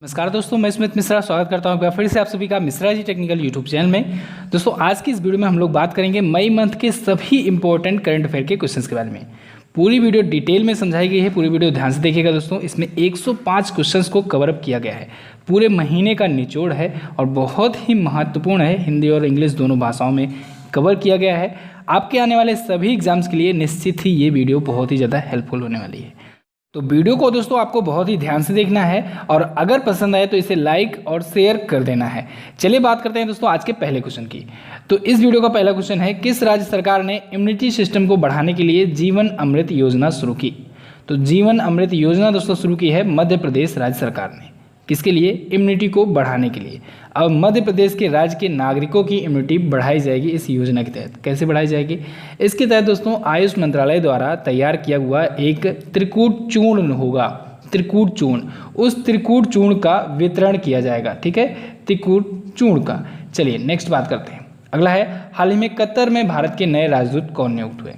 नमस्कार दोस्तों, मैं स्मित मिश्रा स्वागत करता हूं फिर से आप सभी का Mishra ji technical YouTube channel में। दोस्तों आज की इस वीडियो में हम लोग बात करेंगे मई मंथ के सभी इंपॉर्टेंट करंट अफेयर के क्वेश्चंस के बारे में। पूरी वीडियो डिटेल में समझाई गई है, पूरी वीडियो ध्यान से देखिएगा दोस्तों। इसमें 105 क्वेश्चंस को कवर अप किया गया है, पूरे महीने का निचोड़ है और बहुत ही महत्वपूर्ण है। हिंदी और इंग्लिश दोनों भाषाओं में कवर किया गया है। आपके आने वाले सभी एग्जाम्स के लिए निश्चित ही ये वीडियो बहुत ही ज़्यादा हेल्पफुल होने वाली है। तो वीडियो को दोस्तों आपको बहुत ही ध्यान से देखना है और अगर पसंद आए तो इसे लाइक और शेयर कर देना है। चलिए बात करते हैं दोस्तों आज के पहले क्वेश्चन की। तो इस वीडियो का पहला क्वेश्चन है, किस राज्य सरकार ने इम्यूनिटी सिस्टम को बढ़ाने के लिए जीवन अमृत योजना शुरू की? तो जीवन अमृत योजना दोस्तों शुरू की है मध्य प्रदेश राज्य सरकार ने। किसके लिए? इम्यूनिटी को बढ़ाने के लिए। अब मध्य प्रदेश के राज्य के नागरिकों की इम्यूनिटी बढ़ाई जाएगी इस योजना के तहत। कैसे बढ़ाई जाएगी? इसके तहत दोस्तों आयुष मंत्रालय द्वारा तैयार किया हुआ एक त्रिकूट चूर्ण होगा, त्रिकूट चूर्ण। उस त्रिकूट चूर्ण का वितरण किया जाएगा, ठीक है, त्रिकूट चूर्ण का। चलिए नेक्स्ट बात करते हैं। अगला है, हाल ही में कतर में भारत के नए राजदूत कौन नियुक्त हुए?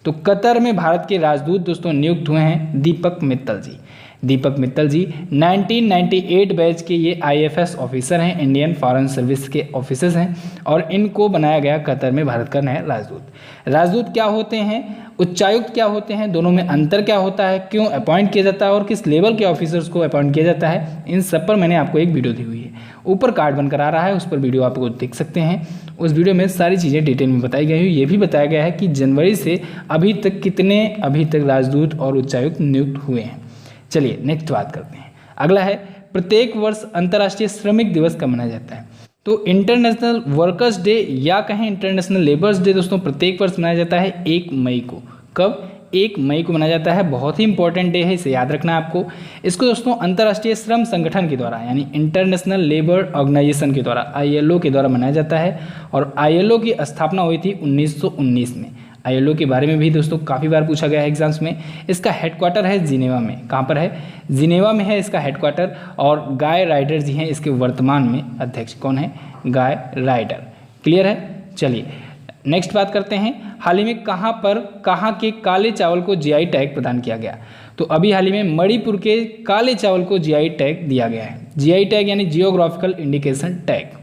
तो कतर में भारत के राजदूत दोस्तों नियुक्त हुए हैं दीपक मित्तल जी। दीपक मित्तल जी 1998 बैच के ये IFS ऑफिसर हैं, इंडियन फॉरेन सर्विस के ऑफिसर्स हैं और इनको बनाया गया कतर में भारत का नया राजदूत। राजदूत क्या होते हैं, उच्चायुक्त क्या होते हैं, दोनों में अंतर क्या होता है, क्यों अपॉइंट किया जाता है और किस लेवल के ऑफिसर्स को अपॉइंट किया जाता है, इन सब पर मैंने आपको एक वीडियो दी हुई है। ऊपर कार्ड बनकर आ रहा है, उस पर वीडियो आपको देख सकते हैं। उस वीडियो में सारी चीज़ें डिटेल में बताई गई हुई। ये भी बताया गया है कि जनवरी से अभी तक कितने राजदूत और उच्चायुक्त नियुक्त हुए हैं। चलिए नेक्स्ट बात करते हैं। अगला है, प्रत्येक वर्ष अंतर्राष्ट्रीय श्रमिक दिवस कब मनाया जाता है? तो इंटरनेशनल वर्कर्स डे या कहें इंटरनेशनल लेबर्स डे दोस्तों प्रत्येक वर्ष मनाया जाता है 1 मई को। कब? 1 मई को मनाया जाता है। बहुत ही इंपॉर्टेंट डे है, इसे याद रखना है आपको। इसको दोस्तों अंतर्राष्ट्रीय श्रम संगठन के द्वारा यानी इंटरनेशनल लेबर ऑर्गेनाइजेशन के द्वारा ILO के द्वारा मनाया जाता है और ILO की स्थापना हुई थी 1919 में। ILO के बारे में भी दोस्तों काफ़ी बार पूछा गया है एग्जाम्स में। इसका हेडक्वार्टर है जिनेवा में। कहाँ पर है? जिनेवा में है इसका हेडक्वार्टर। और गाय राइडर जी हैं इसके वर्तमान में अध्यक्ष। कौन है? गाय राइडर। क्लियर है? चलिए नेक्स्ट बात करते हैं। हाल ही में कहाँ के काले चावल को GI टैग प्रदान किया गया? तो अभी हाल ही में मणिपुर के काले चावल को GI टैग दिया गया है। GI टैग यानी जियोग्राफिकल इंडिकेशन टैग।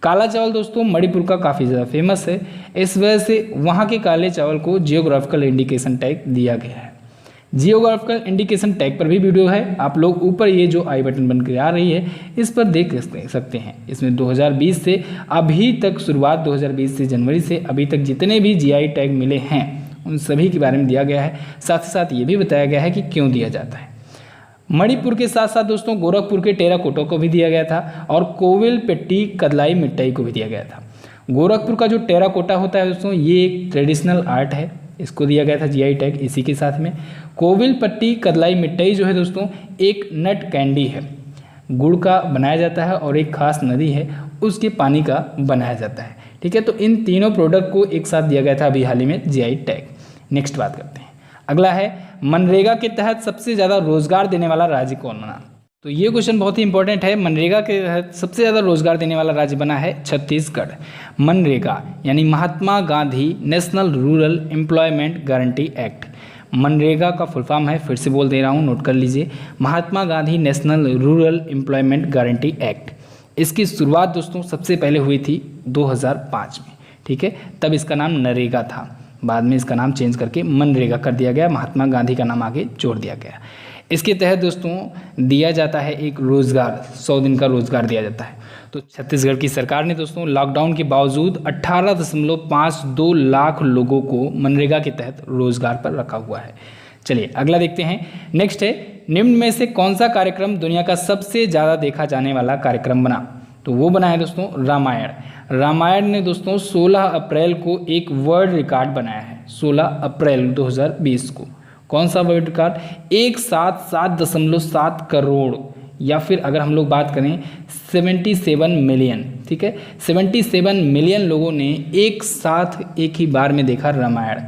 काला चावल दोस्तों मणिपुर का काफ़ी ज़्यादा फेमस है, इस वजह से वहाँ के काले चावल को जियोग्राफिकल इंडिकेशन टैग दिया गया है। जियोग्राफिकल इंडिकेशन टैग पर भी वीडियो है, आप लोग ऊपर ये जो आई बटन बन के आ रही है इस पर देख सकते हैं। इसमें 2020 से अभी तक, शुरुआत 2020 से जनवरी से अभी तक जितने भी GI टैग मिले हैं उन सभी के बारे में दिया गया है। साथ ही साथ ये भी बताया गया है कि क्यों दिया जाता है। मणिपुर के साथ साथ दोस्तों गोरखपुर के टेराकोटा को भी दिया गया था और कोविलपेट्टी कदलाई मिट्टाई को भी दिया गया था। गोरखपुर का जो टेराकोटा होता है दोस्तों ये एक ट्रेडिशनल आर्ट है, इसको दिया गया था GI टैग। इसी के साथ में कोविलपट्टी कदलाई मिट्टाई जो है दोस्तों एक नट कैंडी है, गुड़ का बनाया जाता है और एक खास नदी है उसके पानी का बनाया जाता है, ठीक है। तो इन तीनों प्रोडक्ट को एक साथ दिया गया था अभी हाल ही में GI टैग। नेक्स्ट बात करते हैं। अगला है, मनरेगा के तहत सबसे ज़्यादा रोजगार देने वाला राज्य कौन बना? तो ये क्वेश्चन बहुत ही इंपॉर्टेंट है। मनरेगा के तहत सबसे ज़्यादा रोजगार देने वाला राज्य बना है छत्तीसगढ़। मनरेगा यानी Mahatma Gandhi national rural employment guarantee act. मनरेगा का फुल फॉर्म है, फिर से बोल दे रहा हूँ, नोट कर लीजिए, Mahatma Gandhi national rural employment guarantee act. इसकी शुरुआत दोस्तों सबसे पहले हुई थी 2005 में, ठीक है। तब इसका नाम नरेगा था, बाद में इसका नाम चेंज करके मनरेगा कर दिया गया, महात्मा गांधी का नाम आगे जोड़ दिया गया। इसके तहत दोस्तों दिया जाता है एक रोज़गार, 100 दिन का रोज़गार दिया जाता है। तो छत्तीसगढ़ की सरकार ने दोस्तों लॉकडाउन के बावजूद 18.52 लाख लोगों को मनरेगा के तहत रोज़गार पर रखा हुआ है। चलिए अगला देखते हैं। नेक्स्ट है, निम्न में से कौन सा कार्यक्रम दुनिया का सबसे ज़्यादा देखा जाने वाला कार्यक्रम बना? तो वो बना है दोस्तों रामायण। रामायण ने दोस्तों 16 अप्रैल को एक वर्ल्ड रिकॉर्ड बनाया है, 16 अप्रैल 2020 को। कौन सा वर्ल्ड रिकॉर्ड? 177.7 करोड़, या फिर अगर हम लोग बात करें 77 मिलियन, ठीक है, 77 मिलियन लोगों ने एक साथ एक ही बार में देखा रामायण।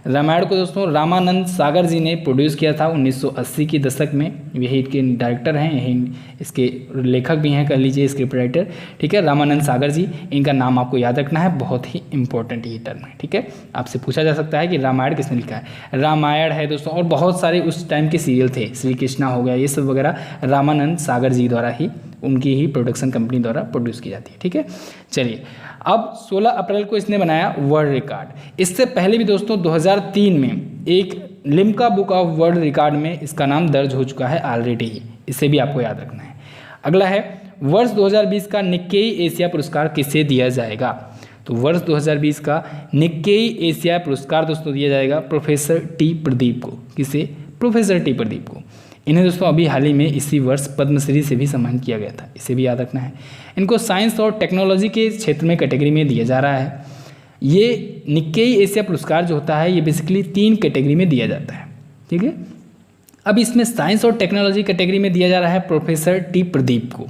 रामायण को दोस्तों रामानंद सागर जी ने प्रोड्यूस किया था 1980 के दशक में। यही इनके डायरेक्टर हैं, यही इसके लेखक भी हैं, कह लीजिए स्क्रिप्ट राइटर, ठीक है, रामानंद सागर जी। इनका नाम आपको याद रखना है, बहुत ही इंपॉर्टेंट ये टर्म है, ठीक है। आपसे पूछा जा सकता है कि रामायण किसने लिखा है? रामायण है दोस्तों, और बहुत सारे उस टाइम के सीरियल थे, श्री कृष्णा हो गया, ये सब वगैरह रामानंद सागर जी द्वारा ही उनकी ही प्रोडक्शन कंपनी द्वारा प्रोड्यूस की जाती है। ठीक है, चलिए अब 16 अप्रैल को इसने बनाया वर्ल्ड रिकॉर्ड। इससे पहले भी दोस्तों 2003 में एक Limca book of world record में इसका नाम दर्ज हो चुका है ऑलरेडी ही, इसे भी आपको याद रखना है। अगला है वर्ष 2020 का निक्केई एशिया पुरस्कार किसे दिया जाएगा? तो वर्ष 2020 का निक्केई एशिया पुरस्कार दोस्तों दिया जाएगा प्रोफेसर टी प्रदीप को। किसे? प्रोफेसर टी प्रदीप को। इन्हें दोस्तों अभी हाल ही में इसी वर्ष पद्मश्री से भी सम्मानित किया गया था, इसे भी याद रखना है। इनको साइंस और टेक्नोलॉजी के क्षेत्र में कैटेगरी में दिया जा रहा है। ये निक्केई एशिया पुरस्कार जो होता है ये बेसिकली 3 कैटेगरी में दिया जाता है। ठीक है, अब इसमें साइंस और टेक्नोलॉजी कैटेगरी में दिया जा रहा है प्रोफेसर टी प्रदीप को,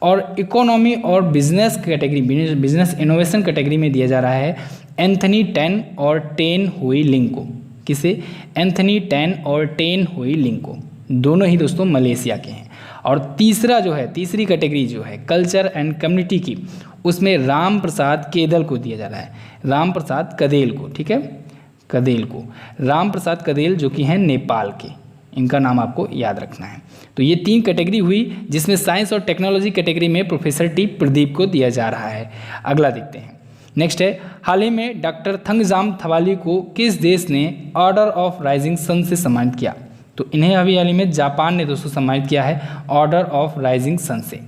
और इकोनॉमी और business category, business innovation category में दिया जा रहा है एंथनी टेन और टेन हुई लिंग को। किसे? एंथनी टेन और टेन हुई लिंग को। दोनों ही दोस्तों मलेशिया के हैं। और तीसरा जो है, तीसरी कैटेगरी जो है कल्चर एंड कम्युनिटी की, उसमें राम प्रसाद केदल को दिया जा रहा है, राम प्रसाद कदेल को। ठीक है, कदेल को, राम प्रसाद कदेल जो कि हैं नेपाल के, इनका नाम आपको याद रखना है। तो ये 3 कैटेगरी हुई जिसमें साइंस और टेक्नोलॉजी कैटेगरी में प्रोफेसर टी प्रदीप को दिया जा रहा है। अगला देखते हैं, नेक्स्ट है हाल ही में डॉक्टर थंगजाम थवाली को किस देश ने ऑर्डर ऑफ राइजिंग सन से सम्मानित किया? तो इन्हें अभी हाल ही में जापान ने दोस्तों सम्मानित किया है ऑर्डर ऑफ राइजिंग सन से,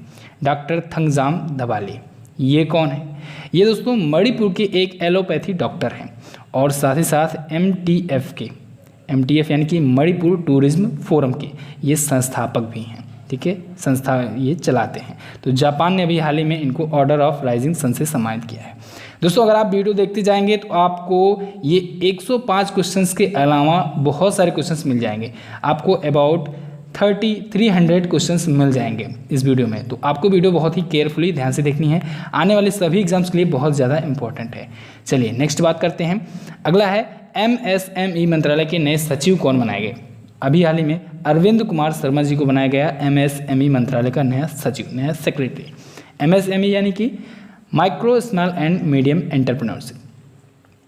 डॉक्टर थंगजाम थवाली। ये कौन है? ये दोस्तों मणिपुर के एक एलोपैथी डॉक्टर हैं और साथ ही साथ MTF यानी कि मणिपुर टूरिज्म फोरम के ये संस्थापक भी हैं। ठीक है, संस्था ये चलाते हैं। तो जापान ने अभी हाल ही में इनको ऑर्डर ऑफ राइजिंग सन से सम्मानित किया है। दोस्तों अगर आप वीडियो देखते जाएंगे तो आपको ये 105 क्वेश्चंस के अलावा बहुत सारे क्वेश्चंस मिल जाएंगे। आपको अबाउट 300 क्वेश्चंस मिल जाएंगे इस वीडियो में। तो आपको वीडियो बहुत ही केयरफुली ध्यान से देखनी है, आने वाले सभी एग्जाम्स के लिए बहुत ज़्यादा इंपॉर्टेंट है। चलिए नेक्स्ट बात करते हैं। अगला है MSME मंत्रालय के नए सचिव कौन बनाए गए? अभी हाल ही में अरविंद कुमार शर्मा जी को बनाया गया MSME मंत्रालय का नया सचिव, नया सेक्रेटरी। MSME यानी कि micro small and medium entrepreneurship.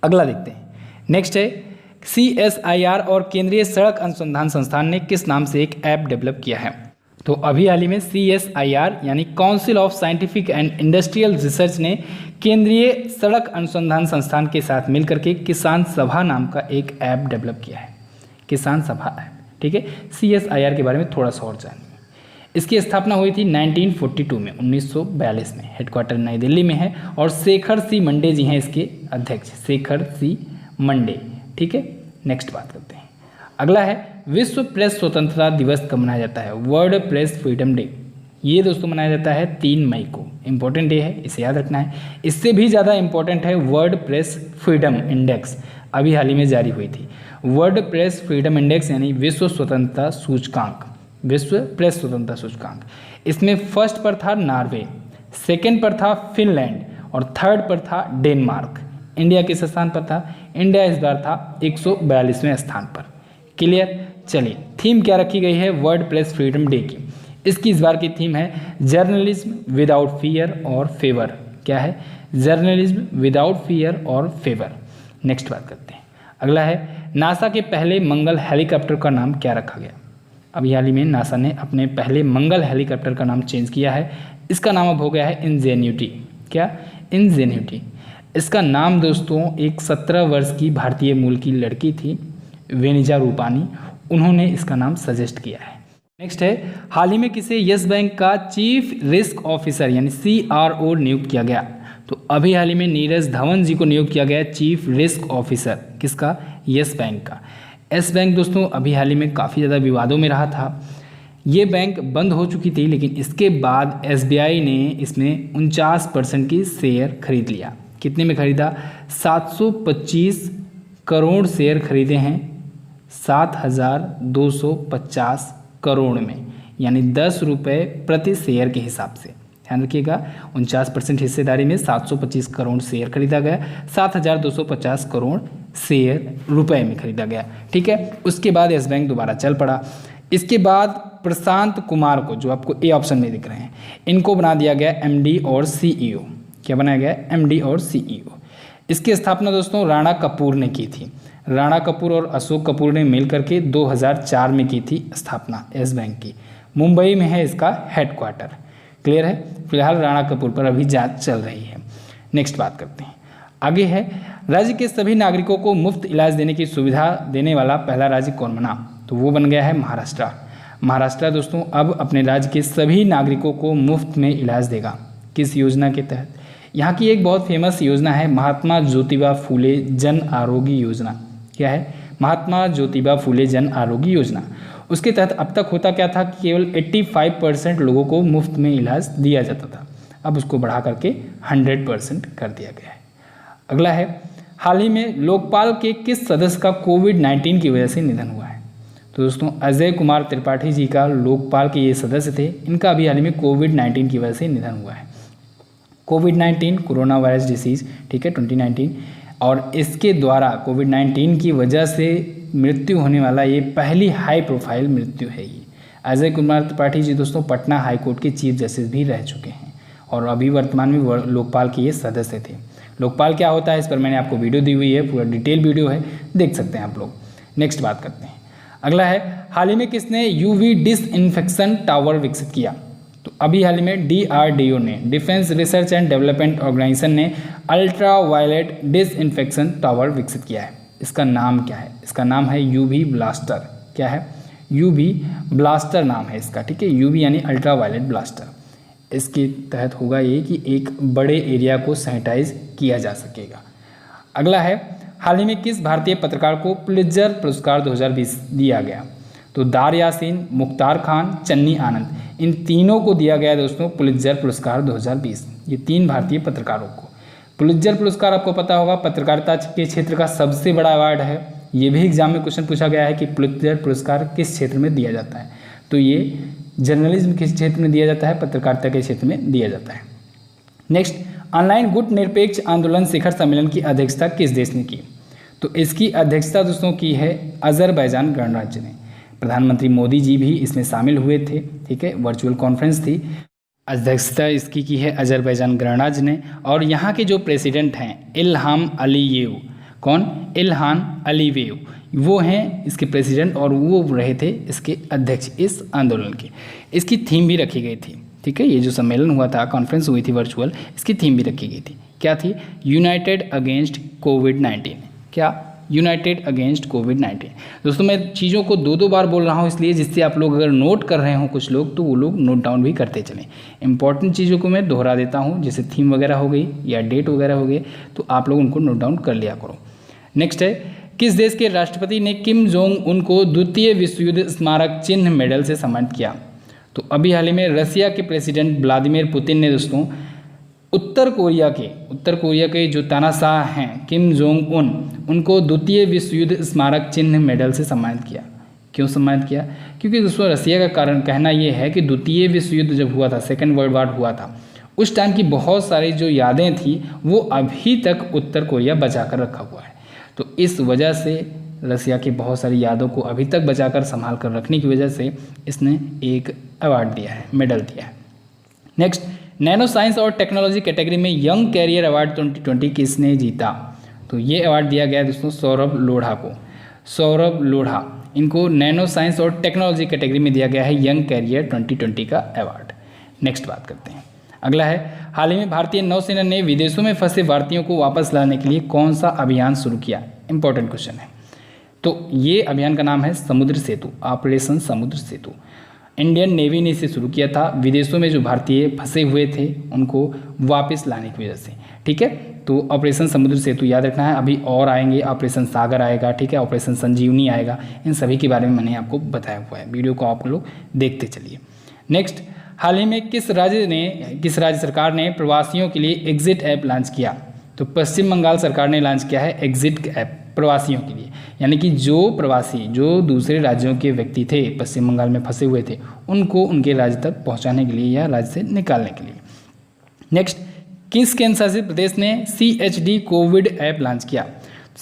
अगला देखते हैं, नेक्स्ट है CSIR और केंद्रीय सड़क अनुसंधान संस्थान ने किस नाम से एक ऐप डेवलप किया है? तो अभी हाल ही में CSIR यानी council of scientific and industrial research ने केंद्रीय सड़क अनुसंधान संस्थान के साथ मिलकर के किसान सभा नाम का एक ऐप डेवलप किया है, किसान सभा ऐप। ठीक है, CSIR के बारे में थोड़ा सा और जानिए। इसकी स्थापना हुई थी 1942 में, 1942 में। हेडक्वार्टर नई दिल्ली में है और शेखर सी मंडे जी हैं इसके अध्यक्ष, शेखर सी मंडे। ठीक है, नेक्स्ट बात करते हैं। अगला है विश्व प्रेस स्वतंत्रता दिवस कब मनाया जाता है? World press freedom day. ये दोस्तों मनाया जाता है 3 मई को। इंपॉर्टेंट डे है, इसे याद रखना है। इससे भी ज़्यादा इंपॉर्टेंट है वर्ल्ड प्रेस फ्रीडम इंडेक्स, अभी हाल ही में जारी हुई थी। वर्ल्ड प्रेस फ्रीडम इंडेक्स यानी विश्व स्वतंत्रता सूचकांक, विश्व प्रेस स्वतंत्रता सूचकांक। इसमें फर्स्ट पर था नॉर्वे, सेकेंड पर था फिनलैंड और थर्ड पर था डेनमार्क। इंडिया किस स्थान पर था? इंडिया इस बार था 142वें स्थान पर। क्लियर? चलिए थीम क्या रखी गई है वर्ल्ड प्रेस फ्रीडम डे की? इसकी इस बार की थीम है जर्नलिज्म विदाउट फियर और फेवर। क्या है? जर्नलिज्म विदाउट फियर और फेवर। नेक्स्ट बात करते हैं। अगला है नासा के पहले मंगल हेलीकॉप्टर का नाम क्या रखा गया? अभी हाल ही में नासा ने अपने पहले मंगल हेलीकॉप्टर का नाम चेंज किया है। इसका नाम अब हो गया है इंजेन्यूटी। क्या? इंजेन्यूटी। इसका नाम दोस्तों एक 17 वर्ष की भारतीय मूल की लड़की थी, वेनिजा रूपानी, उन्होंने इसका नाम सजेस्ट किया है। नेक्स्ट है हाल ही में किसे यस बैंक का चीफ रिस्क ऑफिसर यानी CRO नियुक्त किया गया? तो अभी हाल ही में नीरज धवन जी को नियुक्त किया गया चीफ रिस्क ऑफिसर। किसका? यस बैंक का। यस बैंक दोस्तों अभी हाल ही में काफ़ी ज़्यादा विवादों में रहा था। ये बैंक बंद हो चुकी थी, लेकिन इसके बाद SBI ने इसमें 49% की शेयर खरीद लिया। कितने में खरीदा? 725 करोड़ शेयर खरीदे हैं, 7,250 करोड़ में, यानी 10 रुपये प्रति शेयर के हिसाब से। ध्यान रखिएगा, 49% हिस्सेदारी में 725 करोड़ शेयर खरीदा गया, 7,250 करोड़ शेयर रुपए में खरीदा गया। ठीक है, उसके बाद यस बैंक दोबारा चल पड़ा। इसके बाद प्रशांत कुमार को, जो आपको ए ऑप्शन में दिख रहे हैं, इनको बना दिया गया MD और CEO। क्या बनाया गया? MD और CEO। इसकी स्थापना दोस्तों राणा कपूर ने की थी। राणा कपूर और अशोक कपूर ने मिल करके 2004 में की थी स्थापना यस बैंक की। मुंबई में है इसका हेडक्वार्टर। क्लियर है। फिलहाल राणा कपूर पर अभी जांच चल रही है। नेक्स्ट बात करते हैं, आगे है राज्य के सभी नागरिकों को मुफ्त इलाज देने की सुविधा देने वाला पहला राज्य कौन बना? तो वो बन गया है महाराष्ट्र। महाराष्ट्र दोस्तों अब अपने राज्य के सभी नागरिकों को मुफ्त में इलाज देगा। किस योजना के तहत? यहाँ की एक बहुत फेमस योजना है महात्मा ज्योतिबा फूले जन आरोग्य योजना। क्या है? महात्मा ज्योतिबा फूले जन आरोग्य योजना। उसके तहत अब तक होता क्या था कि केवल 85% लोगों को मुफ्त में इलाज दिया जाता था, अब उसको बढ़ा करके 100% कर दिया गया है। अगला है, हाल ही में लोकपाल के किस सदस्य का कोविड-19 की वजह से निधन हुआ है? तो दोस्तों अजय कुमार त्रिपाठी जी का लोकपाल के ये सदस्य थे, इनका अभी हाल ही में कोविड-19 की वजह से निधन हुआ है। कोविड-19 कोरोना वायरस डिसीज, ठीक है, 2019, और इसके द्वारा कोविड-19 की वजह से मृत्यु होने वाला ये पहली हाई प्रोफाइल मृत्यु है। ये अजय कुमार त्रिपाठी जी दोस्तों पटना हाई कोर्ट के चीफ जस्टिस भी रह चुके हैं और अभी वर्तमान में लोकपाल के ये सदस्य थे। लोकपाल क्या होता है इस पर मैंने आपको वीडियो दी हुई है, पूरा डिटेल वीडियो है, देख सकते हैं आप लोग। नेक्स्ट बात करते हैं, अगला है, हाल ही में किसने यूवी डिसइंफेक्शन टावर विकसित किया? तो अभी हाल ही में DRDO ने, defence research and development organisation ने अल्ट्रा वायलेट डिसइंफेक्शन टावर विकसित किया है। इसका नाम क्या है? इसका नाम है UV ब्लास्टर। क्या है? UV ब्लास्टर नाम है इसका, ठीक है, UV यानी अल्ट्रा वायलेट ब्लास्टर। इसके तहत होगा ये कि एक बड़े एरिया को सैनिटाइज किया जा सकेगा। अगला है, हाल ही में किस भारतीय पत्रकार को पुलित्जर पुरस्कार 2020 दिया गया? तो दार यासीन, मुख्तार खान, चन्नी आनंद, इन तीनों को दिया गया दोस्तों पुलित्जर पुरस्कार 2020। ये 3 भारतीय पत्रकारों को। पुलित्जर पुरस्कार आपको पता होगा पत्रकारिता के क्षेत्र का सबसे बड़ा अवार्ड है। ये भी एग्जाम में क्वेश्चन पूछा गया है कि पुलित्जर पुरस्कार किस क्षेत्र में दिया जाता है? तो ये जर्नलिज्म के क्षेत्र में दिया जाता है, पत्रकारिता के क्षेत्र में दिया जाता है। नेक्स्ट, ऑनलाइन गुट निरपेक्ष आंदोलन शिखर सम्मेलन की अध्यक्षता किस देश ने की? तो इसकी अध्यक्षता दोस्तों की है अजरबैजान गणराज्य ने। प्रधानमंत्री मोदी जी भी इसमें शामिल हुए थे, ठीक है, वर्चुअल कॉन्फ्रेंस थी। अध्यक्षता इसकी की है अजरबैजान गणराज्य ने और यहाँ के जो प्रेसिडेंट हैं इल्हाम अलीयेव, कौन? इल्हाम अलीयेव, वो हैं इसके प्रेसिडेंट और वो रहे थे इसके अध्यक्ष इस आंदोलन के। इसकी थीम भी रखी गई थी, ठीक है, ये जो सम्मेलन हुआ था, कॉन्फ्रेंस हुई थी वर्चुअल, इसकी थीम भी रखी गई थी। क्या थी? यूनाइटेड अगेंस्ट कोविड-19। क्या? यूनाइटेड अगेंस्ट कोविड-19। दोस्तों मैं चीज़ों को 2 बार बोल रहा हूँ इसलिए जिससे आप लोग अगर नोट कर रहे हो कुछ लोग तो वो लोग नोट डाउन भी करते चलें। इंपॉर्टेंट चीज़ों को मैं दोहरा देता हूँ, जैसे थीम वगैरह हो गई या डेट वगैरह हो गए, तो आप लोग उनको नोट डाउन कर लिया करो। नेक्स्ट है, किस देश के राष्ट्रपति ने किम जोंग उन को द्वितीय विश्व युद्ध स्मारक चिन्ह मेडल से सम्मानित किया? तो अभी हाल ही में रसिया के प्रेसिडेंट व्लादिमीर पुतिन ने दोस्तों उत्तर कोरिया के जो तानाशाह हैं किम जोंग उनको द्वितीय विश्व युद्ध स्मारक चिन्ह मेडल से सम्मानित किया। क्यों सम्मानित किया? क्योंकि दोस्तों रसिया का कारण कहना ये है कि द्वितीय विश्व युद्ध जब हुआ था, सेकेंड वर्ल्ड वॉर हुआ था, उस टाइम की बहुत सारी जो यादें थी वो अभी तक उत्तर कोरिया बचा कर रखा हुआ है। तो इस वजह से रसिया की बहुत सारी यादों को अभी तक बचाकर संभाल कर रखने की वजह से इसने एक अवार्ड दिया है, मेडल दिया है। नेक्स्ट, नैनो साइंस और टेक्नोलॉजी कैटेगरी में यंग कैरियर अवार्ड 2020 किसने जीता? तो ये अवार्ड दिया गया दोस्तों सौरभ लोढ़ा को। सौरभ लोढ़ा, इनको नैनो साइंस और टेक्नोलॉजी कैटेगरी में दिया गया है यंग कैरियर 2020 का अवार्ड। नेक्स्ट बात करते हैं, अगला है, हाल ही में भारतीय नौसेना ने विदेशों में फंसे भारतीयों को वापस लाने के लिए कौन सा अभियान शुरू किया? इंपॉर्टेंट क्वेश्चन है। तो ये अभियान का नाम है समुद्र सेतु, ऑपरेशन समुद्र सेतु। इंडियन नेवी ने इसे शुरू किया था विदेशों में जो भारतीय फंसे हुए थे उनको वापस लाने की वजह से, ठीक है। तो ऑपरेशन समुद्र सेतु याद रखना है, अभी और आएंगे, ऑपरेशन सागर आएगा, ठीक है, ऑपरेशन संजीवनी आएगा, इन सभी के बारे में मैंने आपको बताया हुआ है, वीडियो को आप लोग देखते चलिए। नेक्स्ट, हाल ही में किस राज्य सरकार ने प्रवासियों के लिए एग्जिट ऐप लॉन्च किया? तो पश्चिम बंगाल सरकार ने लॉन्च किया है एग्जिट ऐप प्रवासियों के लिए, यानी कि जो प्रवासी जो दूसरे राज्यों के व्यक्ति थे पश्चिम बंगाल में फंसे हुए थे उनको उनके राज्य तक पहुंचाने के लिए या राज्य से निकालने के लिए। नेक्स्ट, किस केंद्र शासित प्रदेश ने CHD कोविड ऐप लॉन्च किया?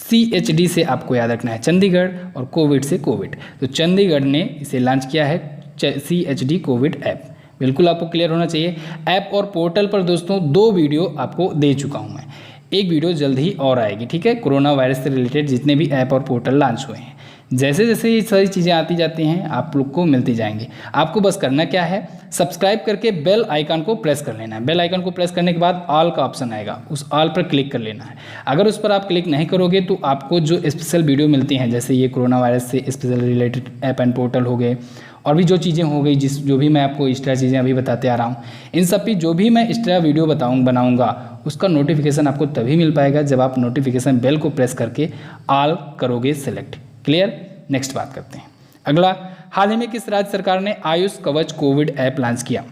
CHD से आपको याद रखना है चंडीगढ़ और कोविड से कोविड, तो चंडीगढ़ ने इसे लॉन्च किया है CHD कोविड ऐप। बिल्कुल आपको क्लियर होना चाहिए। ऐप और पोर्टल पर दोस्तों 2 वीडियो आपको दे चुका हूं मैं, एक वीडियो जल्द ही और आएगी, ठीक है, कोरोना वायरस से रिलेटेड जितने भी ऐप और पोर्टल लॉन्च हुए हैं। जैसे जैसे ये सारी चीज़ें आती जाती हैं आप लोग को मिलती जाएंगी। आपको बस करना क्या है, सब्सक्राइब करके बेल आइकन को प्रेस कर लेना है। बेल आइकन को प्रेस करने के बाद ऑल का ऑप्शन आएगा, उस ऑल पर क्लिक कर लेना है। अगर उस पर आप क्लिक नहीं करोगे तो आपको जो स्पेशल वीडियो मिलती हैं, जैसे ये कोरोना वायरस से special related app and portal हो गए और भी जो चीज़ें हो गई, जो भी मैं आपको एक्स्ट्रा चीज़ें अभी बताते आ रहा हूँ, इन सब की जो भी मैं एक्स्ट्रा वीडियो बनाऊँगा उसका नोटिफिकेशन आपको तभी मिल पाएगा जब आप नोटिफिकेशन बेल को प्रेस करके ऑल करोगे सेलेक्ट। क्लियर। नेक्स्ट बात करते हैं। अगला, हाल ही में किस राज्य सरकार ने आयुष कवच कोविड ऐप लॉन्च किया?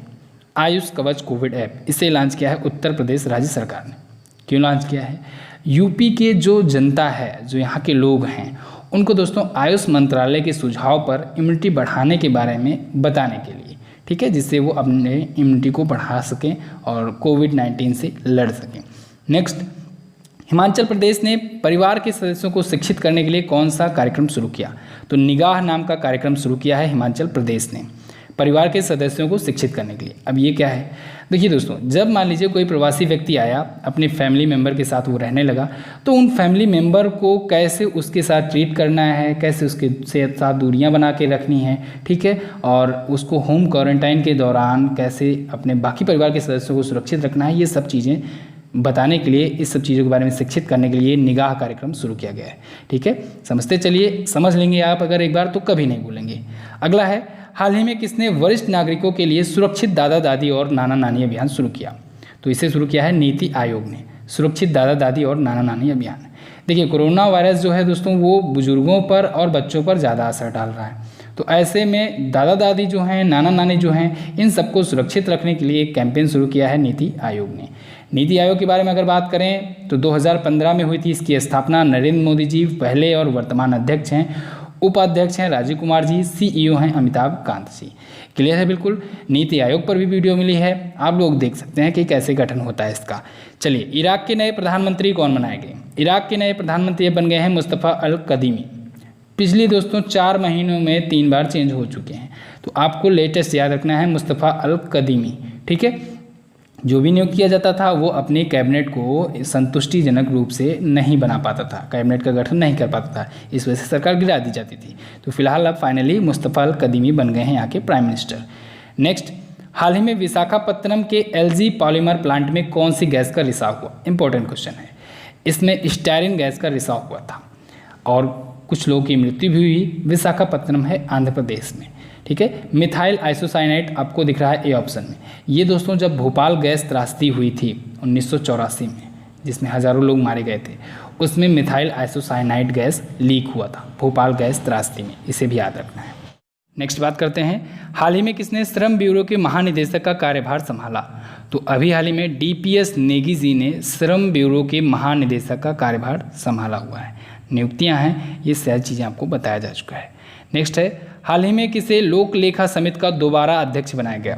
आयुष कवच कोविड ऐप इसे लॉन्च किया है उत्तर प्रदेश राज्य सरकार ने। क्यों लॉन्च किया है? यूपी के जो जनता है, जो यहाँ के लोग हैं, उनको दोस्तों आयुष मंत्रालय के सुझाव पर इम्यूनिटी बढ़ाने के बारे में बताने के लिए, ठीक है, जिससे वो अपने इम्यूनिटी को बढ़ा सकें और कोविड-19 से लड़ सकें। नेक्स्ट, हिमाचल प्रदेश ने परिवार के सदस्यों को शिक्षित करने के लिए कौन सा कार्यक्रम शुरू किया? तो निगाह नाम का कार्यक्रम शुरू किया है हिमाचल प्रदेश ने, परिवार के सदस्यों को शिक्षित करने के लिए। अब ये क्या है? देखिए दोस्तों, जब मान लीजिए कोई प्रवासी व्यक्ति आया, अपने फैमिली मेम्बर के साथ वो रहने लगा, तो उन फैमिली मेम्बर को कैसे उसके साथ ट्रीट करना है, कैसे उसके साथ दूरियां बना के रखनी है, ठीक है, और उसको होम क्वारंटाइन के दौरान कैसे अपने बाकी परिवार के सदस्यों को सुरक्षित रखना है, ये सब चीज़ें बताने के लिए, इस सब चीज़ों के बारे में शिक्षित करने के लिए निगाह कार्यक्रम शुरू किया गया है। ठीक है, समझते चलिए, समझ लेंगे आप अगर एक बार तो कभी नहीं भूलेंगे। अगला है, हाल ही में किसने वरिष्ठ नागरिकों के लिए सुरक्षित दादा दादी और नाना नानी अभियान शुरू किया? तो इसे शुरू किया है नीति आयोग ने, सुरक्षित दादा दादी और नाना नानी अभियान। देखिए, कोरोना वायरस जो है दोस्तों वो बुजुर्गों पर और बच्चों पर ज़्यादा असर डाल रहा है, तो ऐसे में दादा दादी जो हैं, नाना नानी जो हैं, इन सबको सुरक्षित रखने के लिए एक कैंपेन शुरू किया है नीति आयोग ने। नीति आयोग के बारे में अगर बात करें तो 2015 में हुई थी इसकी स्थापना। नरेंद्र मोदी जी पहले और वर्तमान अध्यक्ष हैं। उपाध्यक्ष हैं राजीव कुमार जी, सीईओ हैं अमिताभ कांत जी। क्लियर है बिल्कुल। नीति आयोग पर भी वीडियो मिली है, आप लोग देख सकते हैं कि कैसे गठन होता है इसका। चलिए, इराक के नए प्रधानमंत्री कौन बनाए गए? इराक के नए प्रधानमंत्री बन गए हैं मुस्तफ़ा अल कदीमी। पिछले दोस्तों 4 महीनों में 3 बार चेंज हो चुके हैं, तो आपको लेटेस्ट याद रखना है मुस्तफ़ा अल कदीमी। ठीक है, जो भी नियुक्त किया जाता था वो अपने कैबिनेट को संतुष्टिजनक रूप से नहीं बना पाता था, कैबिनेट का गठन नहीं कर पाता था, इस वजह से सरकार गिरा दी जाती थी। तो फिलहाल अब फाइनली मुस्तफ़ा अल कदीमी बन गए हैं यहाँ के प्राइम मिनिस्टर। नेक्स्ट, हाल ही में विशाखापत्तनम के एलजी पॉलीमर प्लांट में कौन सी गैस का रिसाव हुआ? इंपॉर्टेंट क्वेश्चन है। इसमें स्टायरिन गैस का रिसाव हुआ था और कुछ लोगों की मृत्यु भी हुई। विशाखापत्तनम है आंध्र प्रदेश में। ठीक है, मिथाइल आइसोसाइनाइड आपको दिख रहा है ए ऑप्शन में। ये दोस्तों जब भोपाल गैस त्रासदी हुई थी 1984 में, जिसमें हज़ारों लोग मारे गए थे, उसमें मिथाइल आइसोसाइनाइड गैस लीक हुआ था भोपाल गैस त्रासदी में, इसे भी याद रखना है। नेक्स्ट बात करते हैं, हाल ही में किसने श्रम ब्यूरो के महानिदेशक का कार्यभार संभाला? तो अभी हाल ही में डीपीएस नेगी जी ने श्रम ब्यूरो के महानिदेशक का कार्यभार संभाला हुआ है। नियुक्तियां हैं, ये सारी चीज़ें आपको बताया जा चुका है। नेक्स्ट है, हाल ही में किसे लोक लेखा समिति का दोबारा अध्यक्ष बनाया गया?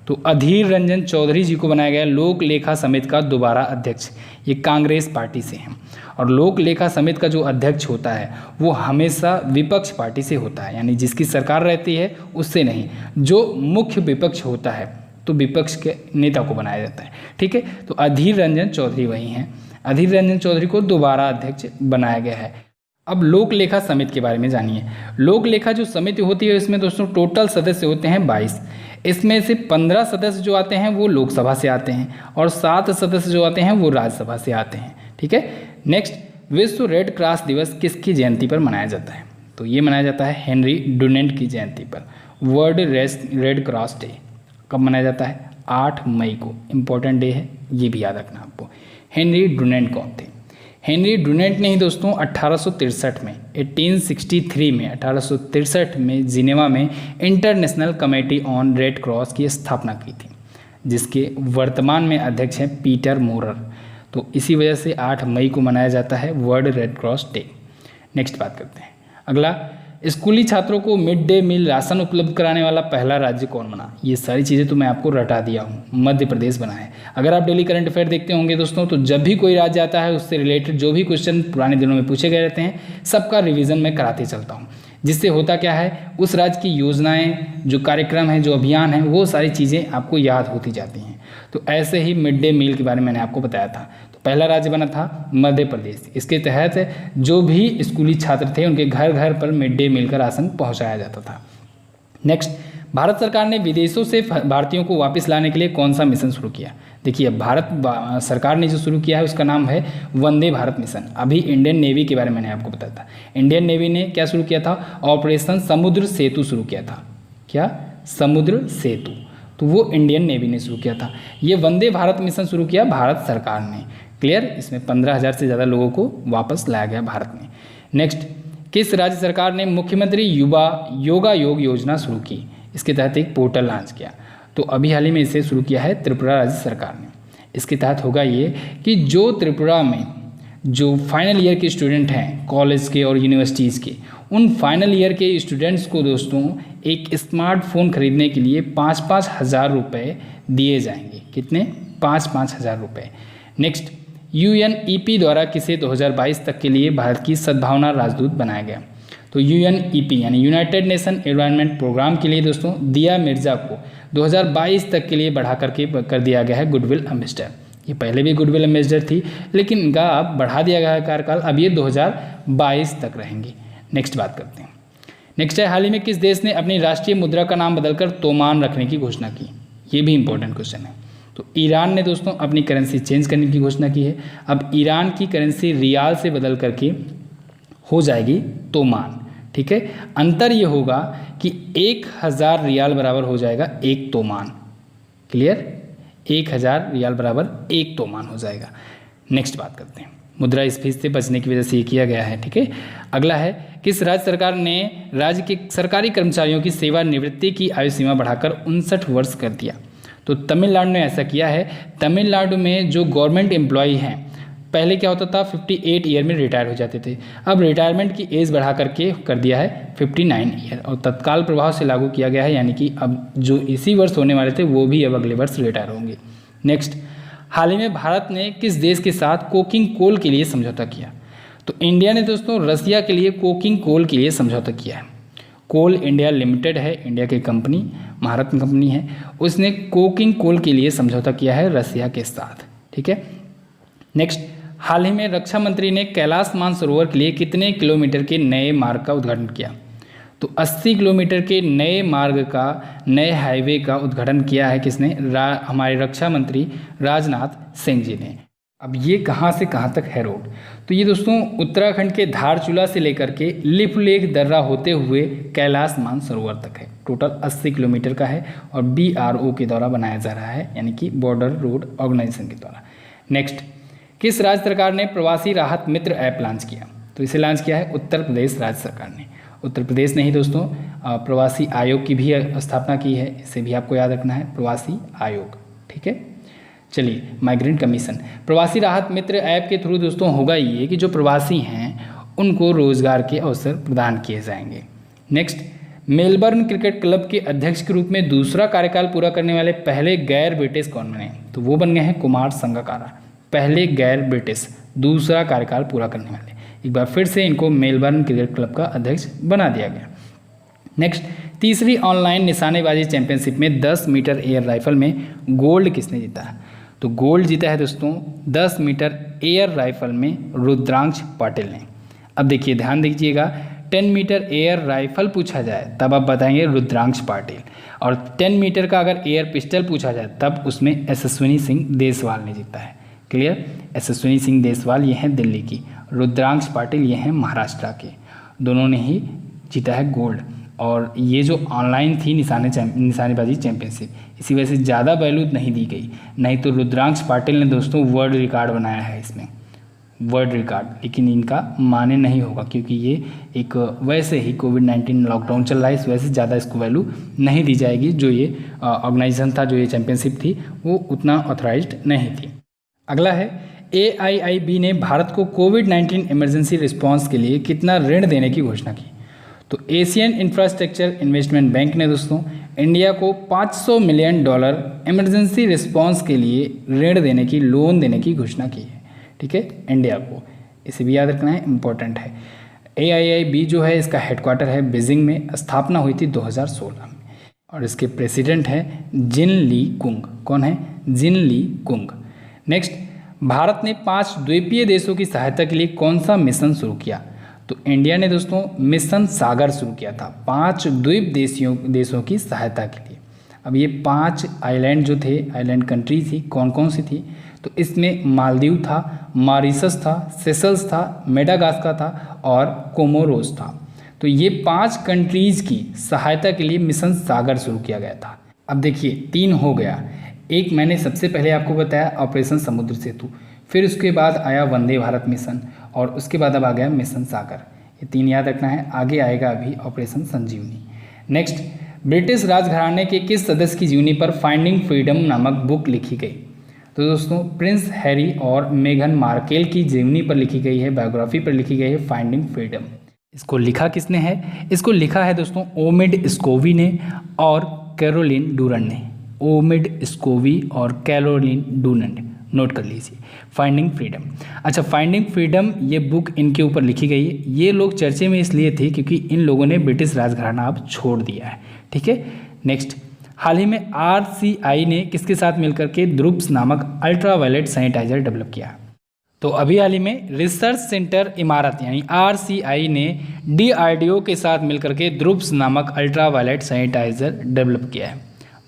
तो अधीर रंजन चौधरी जी को बनाया गया लोक लेखा समिति का दोबारा अध्यक्ष। ये कांग्रेस पार्टी से हैं और लोक लेखा समिति का जो अध्यक्ष होता है वो हमेशा विपक्ष पार्टी से होता है, यानी जिसकी सरकार रहती है उससे नहीं, जो मुख्य विपक्ष होता है तो विपक्ष के नेता को बनाया जाता है। ठीक है, तो अधीर रंजन चौधरी वही हैं। अधीर रंजन चौधरी को दोबारा अध्यक्ष बनाया गया है। अब लोक लेखा समिति के बारे में जानिए। लोक लेखा जो समिति होती है इसमें दोस्तों टोटल सदस्य होते हैं 22। इसमें से 15 सदस्य जो आते हैं वो लोकसभा से आते हैं और 7 सदस्य जो आते हैं वो राज्यसभा से आते हैं। ठीक है, नेक्स्ट, विश्व रेड क्रॉस दिवस किसकी जयंती पर मनाया जाता है? तो ये मनाया जाता है हेनरी डुनेंट की जयंती पर। वर्ल्ड रेड क्रॉस डे कब मनाया जाता है? 8 मई को। इम्पोर्टेंट डे है, ये भी याद रखना आपको। हेनरी डुनेंट कौन थे? हेनरी डुनेंट ने ही दोस्तों 1863 में 1863 में जिनेवा में international committee on red cross की स्थापना की थी, जिसके वर्तमान में अध्यक्ष हैं पीटर मोरर। तो इसी वजह से 8 मई को मनाया जाता है world red cross day. Next बात करते हैं। अगला, स्कूली छात्रों को मिड डे मील राशन उपलब्ध कराने वाला पहला राज्य कौन बना? ये सारी चीज़ें तो मैं आपको रटा दिया हूँ, मध्य प्रदेश बना है। अगर आप डेली करंट अफेयर देखते होंगे दोस्तों, तो जब भी कोई राज्य आता है उससे रिलेटेड जो भी क्वेश्चन पुराने दिनों में पूछे गए रहते हैं सबका रिवीजन मैं कराते चलता हूँ, जिससे होता क्या है, उस राज्य की योजनाएँ, जो कार्यक्रम हैं, जो अभियान हैं, वो सारी चीज़ें आपको याद होती जाती हैं। तो ऐसे ही मिड डे मील के बारे में मैंने आपको बताया था। तो पहला राज्य बना था मध्य प्रदेश। इसके तहत जो भी स्कूली छात्र थे उनके घर घर पर मिड डे मील का राशन पहुंचाया जाता था। नेक्स्ट, भारत सरकार ने विदेशों से भारतीयों को वापस लाने के लिए कौन सा मिशन शुरू किया? देखिए, भारत सरकार ने जो शुरू किया है उसका नाम है वंदे भारत मिशन। अभी इंडियन नेवी के बारे में मैंने आपको बताया था। इंडियन नेवी ने क्या शुरू किया था? ऑपरेशन समुद्र सेतु शुरू किया था। क्या? समुद्र सेतु। तो वो इंडियन नेवी ने शुरू किया था। ये वंदे भारत मिशन शुरू किया भारत सरकार ने। क्लियर? इसमें 15,000 से ज़्यादा लोगों को वापस लाया गया भारत में। नेक्स्ट, किस राज्य सरकार ने मुख्यमंत्री युवा योगा योग योजना शुरू की? इसके तहत एक पोर्टल लॉन्च किया। तो अभी हाल ही में इसे शुरू किया है त्रिपुरा राज्य सरकार ने। इसके तहत होगा ये कि जो त्रिपुरा में जो फाइनल ईयर के स्टूडेंट हैं कॉलेज के और यूनिवर्सिटीज़ के, उन फाइनल ईयर के स्टूडेंट्स को दोस्तों एक स्मार्टफोन खरीदने के लिए 5-5 हज़ार रुपये दिए जाएंगे। कितने? 5-5 हज़ार रुपये। नेक्स्ट, UNEP द्वारा किसे 2022 तक के लिए भारत की सद्भावना राजदूत बनाया गया? तो UNEP यानी यूनाइटेड नेशन एनवायरनमेंट प्रोग्राम के लिए दोस्तों दिया मिर्जा को 2022 तक के लिए बढ़ा करके कर दिया गया है गुडविल एम्बेसडर। ये पहले भी गुडविल एम्बेसडर थी, लेकिन इनका अब बढ़ा दिया गया है कार्यकाल। अब ये 2022 तक रहेंगी। नेक्स्ट बात करते हैं। नेक्स्ट है, हाल ही में किस देश ने अपनी राष्ट्रीय मुद्रा का नाम बदलकर तोमान रखने की घोषणा की? ये भी इंपॉर्टेंट क्वेश्चन है। तो ईरान ने दोस्तों अपनी करेंसी चेंज करने की घोषणा की है। अब ईरान की करेंसी रियाल से बदल करके हो जाएगी तोमान। ठीक है, अंतर ये होगा कि 1000 रियाल बराबर हो जाएगा एक तोमान। क्लियर? 1000 रियाल बराबर एक तोमान हो जाएगा। नेक्स्ट बात करते हैं। मुद्रास्फीति से बचने की वजह से ये किया गया है। ठीक है, अगला है, किस राज्य सरकार ने राज्य के सरकारी कर्मचारियों की सेवानिवृत्ति की आयु सीमा बढ़ाकर 59 वर्ष कर दिया? तो तमिलनाडु ने ऐसा किया है। तमिलनाडु में जो गवर्नमेंट एम्प्लॉय हैं, पहले क्या होता था 58 ईयर में रिटायर हो जाते थे। अब रिटायरमेंट की एज बढ़ा करके कर दिया है 59 ईयर और तत्काल प्रभाव से लागू किया गया है। यानी कि अब जो इसी वर्ष होने वाले थे वो भी अब अगले वर्ष रिटायर होंगे। नेक्स्ट, हाल ही में भारत ने किस देश के साथ कोकिंग कोल के लिए समझौता किया? तो इंडिया ने दोस्तों रसिया के लिए कोकिंग कोल के लिए समझौता किया है। कोल इंडिया लिमिटेड है, इंडिया की कंपनी, भारत की कंपनी है, उसने कोकिंग कोल के लिए समझौता किया है रसिया के साथ। ठीक है, नेक्स्ट, हाल ही में रक्षा मंत्री ने कैलाश मानसरोवर के लिए कितने किलोमीटर के नए मार्ग का उद्घाटन किया? तो 80 किलोमीटर के नए मार्ग का, नए हाईवे का उद्घाटन किया है किसने? हमारे रक्षा मंत्री राजनाथ सिंह जी ने। अब ये कहाँ से कहाँ तक है रोड? तो ये दोस्तों उत्तराखंड के धारचूला से लेकर के लिपुलेख दर्रा होते हुए कैलाश मानसरोवर तक है। टोटल 80 किलोमीटर का है और BRO के द्वारा बनाया जा रहा है, यानी कि बॉर्डर रोड ऑर्गेनाइजेशन के द्वारा। नेक्स्ट, किस राज्य सरकार ने प्रवासी राहत मित्र ऐप लॉन्च किया? तो इसे लॉन्च किया है उत्तर प्रदेश राज्य सरकार ने। उत्तर प्रदेश ने ही दोस्तों प्रवासी आयोग की भी स्थापना की है। इसे भी आपको याद रखना है, प्रवासी आयोग। ठीक है, चलिए, माइग्रेंट कमीशन। प्रवासी राहत मित्र ऐप के थ्रू दोस्तों होगा ये कि जो प्रवासी हैं उनको रोजगार के अवसर प्रदान किए जाएंगे। नेक्स्ट, मेलबर्न क्रिकेट क्लब के अध्यक्ष के रूप में दूसरा कार्यकाल पूरा करने वाले पहले गैर ब्रिटिश कौन बने? तो वो बन गए हैं कुमार संगकारा, पहले गैर ब्रिटिश दूसरा कार्यकाल पूरा करने वाले। एक बार फिर से इनको मेलबर्न क्रिकेट क्लब का अध्यक्ष बना दिया गया। नेक्स्ट, तीसरी ऑनलाइन निशानेबाजी चैंपियनशिप में 10 मीटर एयर राइफल में गोल्ड किसने जीता? तो गोल्ड जीता है दोस्तों 10 मीटर एयर राइफल में रुद्रांश पाटिल ने। अब देखिए, ध्यान दीजिएगा, 10 मीटर एयर राइफल पूछा जाए तब आप बताएंगे रुद्रांश पाटिल, और 10 मीटर का अगर एयर पिस्टल पूछा जाए तब उसमें यशस्विनी सिंह देसवाल ने जीता है। क्लियर? यशस्विनी सिंह देसवाल ये हैं दिल्ली की, रुद्रांश पाटिल ये हैं महाराष्ट्र के। दोनों ने ही जीता है गोल्ड। और ये जो ऑनलाइन थी निशानेबाजी चैंपियनशिप, इसी वजह से ज़्यादा वैल्यू नहीं दी गई, नहीं तो रुद्रांश पाटिल ने दोस्तों वर्ल्ड रिकॉर्ड बनाया है इसमें, वर्ल्ड रिकॉर्ड। लेकिन इनका माने नहीं होगा क्योंकि ये एक वैसे ही कोविड-19 लॉकडाउन चल रहा है, इस वजह से ज़्यादा इसको वैल्यू नहीं दी जाएगी। जो ये ऑर्गेनाइजेशन था, जो ये चैंपियनशिप थी, वो उतना ऑथराइज्ड नहीं थी। अगला है, AIIB ने भारत को कोविड-19 इमरजेंसी रिस्पांस के लिए कितना ऋण देने की घोषणा की? तो एशियन इंफ्रास्ट्रक्चर इन्वेस्टमेंट बैंक ने दोस्तों इंडिया को $500 मिलियन इमरजेंसी रिस्पांस के लिए ऋण देने की, लोन देने की घोषणा की है। ठीक है, इंडिया को, इसे भी याद रखना है, इम्पोर्टेंट है। AIIB जो है इसका हेडक्वार्टर है बीजिंग में, स्थापना हुई थी 2016 में और इसके प्रेसिडेंट हैं जिन ली कुंग। कौन है? जिन ली कुंग। नेक्स्ट, भारत ने 5 द्वीपीय देशों की सहायता के लिए कौन सा मिशन शुरू किया? तो इंडिया ने दोस्तों मिशन सागर शुरू किया था 5 द्वीप देशों की सहायता के लिए। अब ये 5 आइलैंड जो थे, आइलैंड कंट्री थी, कौन कौन सी थी? तो इसमें मालदीव था, मॉरिशस था, सेशल्स था, मेडागास्कर था और कोमोरोस था। तो ये 5 कंट्रीज़ की सहायता के लिए मिशन सागर शुरू किया गया था। अब देखिए 3 हो गया। एक मैंने सबसे पहले आपको बताया ऑपरेशन समुद्र सेतु, फिर उसके बाद आया वंदे भारत मिशन और उसके बाद अब आ गया मिशन सागर। ये 3 याद रखना है। आगे आएगा अभी ऑपरेशन संजीवनी। नेक्स्ट, ब्रिटिश राजघराने के किस सदस्य की जीवनी पर फाइंडिंग फ्रीडम नामक बुक लिखी गई? तो दोस्तों प्रिंस हैरी और मेघन मार्केल की जीवनी पर लिखी गई है, बायोग्राफी पर लिखी गई है फाइंडिंग फ्रीडम। इसको लिखा किसने है? इसको लिखा है दोस्तों ओमिड स्कोवी ने और कैरोलिन डूरन ने। ओमिड स्कोवी और कैरोलिन डूरन ने, नोट कर लीजिए फाइंडिंग फ्रीडम। अच्छा, फाइंडिंग फ्रीडम ये बुक इनके ऊपर लिखी गई है। ये लोग चर्चे में इसलिए थे क्योंकि इन लोगों ने ब्रिटिश राजघराना अब छोड़ दिया है। ठीक है। नेक्स्ट, हाल ही में RCI ने किसके साथ मिलकर के द्रुप्स नामक अल्ट्रावायलेट सैनिटाइजर डेवलप किया? तो अभी हाल ही में रिसर्च सेंटर इमारत यानी RCI ने DRDO के साथ मिलकर के द्रुप्स नामक अल्ट्रावायलेट सैनिटाइजर डेवलप किया है।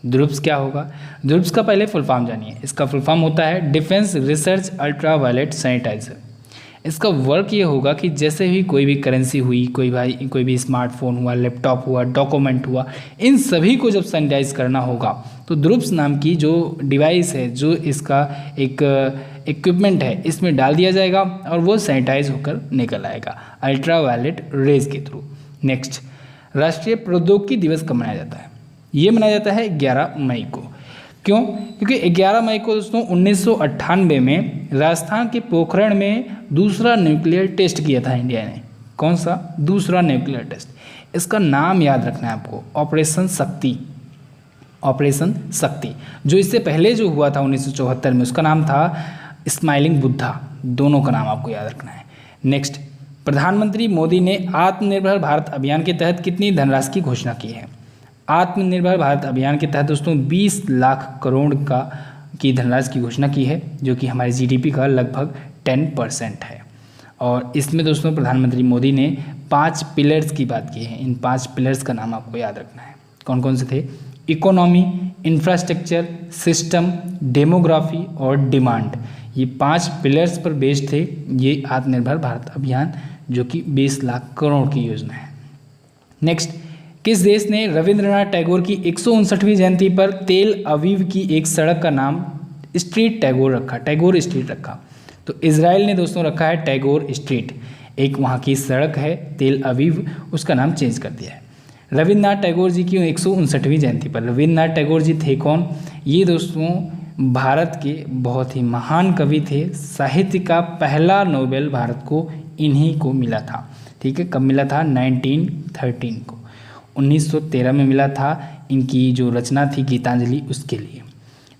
द्रुप्स क्या होगा? द्रुप्स का पहले फुल फॉर्म जानिए। इसका फुल फॉर्म होता है डिफेंस रिसर्च अल्ट्रावायलेट सैनिटाइजर। इसका वर्क ये होगा कि जैसे भी कोई भी करेंसी हुई, कोई भी स्मार्टफोन हुआ, लैपटॉप हुआ, डॉक्यूमेंट हुआ, इन सभी को जब सैनिटाइज करना होगा तो द्रुप्स नाम की जो डिवाइस है, जो इसका एक इक्विपमेंट है, इसमें डाल दिया जाएगा और वो सैनिटाइज होकर निकल आएगा अल्ट्रावायलेट रेज के थ्रू। नेक्स्ट, राष्ट्रीय प्रौद्योगिकी दिवस कब मनाया जाता है? ये मनाया जाता है 11 मई को। क्यों? क्योंकि 11 मई को दोस्तों 1998 में राजस्थान के पोखरण में दूसरा न्यूक्लियर टेस्ट किया था इंडिया ने। कौन सा? दूसरा न्यूक्लियर टेस्ट। इसका नाम याद रखना है आपको, ऑपरेशन शक्ति। ऑपरेशन शक्ति। जो इससे पहले जो हुआ था 1974 में, उसका नाम था स्माइलिंग बुद्धा। दोनों का नाम आपको याद रखना है। नेक्स्ट, प्रधानमंत्री मोदी ने आत्मनिर्भर भारत अभियान के तहत कितनी धनराशि की घोषणा की है? आत्मनिर्भर भारत अभियान के तहत दोस्तों 20 लाख करोड़ की धनराशि की घोषणा की है, जो कि हमारे GDP का लगभग 10% है। और इसमें दोस्तों प्रधानमंत्री मोदी ने 5 पिलर्स की बात की है। इन 5 पिलर्स का नाम आपको याद रखना है। कौन कौन से थे? इकोनॉमी, इंफ्रास्ट्रक्चर, सिस्टम, डेमोग्राफी और डिमांड। ये 5 पिलर्स पर बेस्ड थे ये आत्मनिर्भर भारत अभियान, जो कि 20 लाख करोड़ की योजना है। नेक्स्ट, किस देश ने रविंद्रनाथ टैगोर की 159वीं जयंती पर तेल अवीव की एक सड़क का नाम स्ट्रीट टैगोर रखा, टैगोर स्ट्रीट रखा? तो इजराइल ने दोस्तों रखा है टैगोर स्ट्रीट। एक वहाँ की सड़क है तेल अवीव, उसका नाम चेंज कर दिया है। रविंद्रनाथ टैगोर जी की 159वीं जयंती पर, रविंद्रनाथ टैगोर जी थे कौन? ये दोस्तों भारत के बहुत ही महान कवि थे। साहित्य का पहला नोबेल भारत को इन्हीं को मिला था। ठीक है, कब मिला था? 1913 को, 1913 में मिला था। इनकी जो रचना थी गीतांजलि, उसके लिए।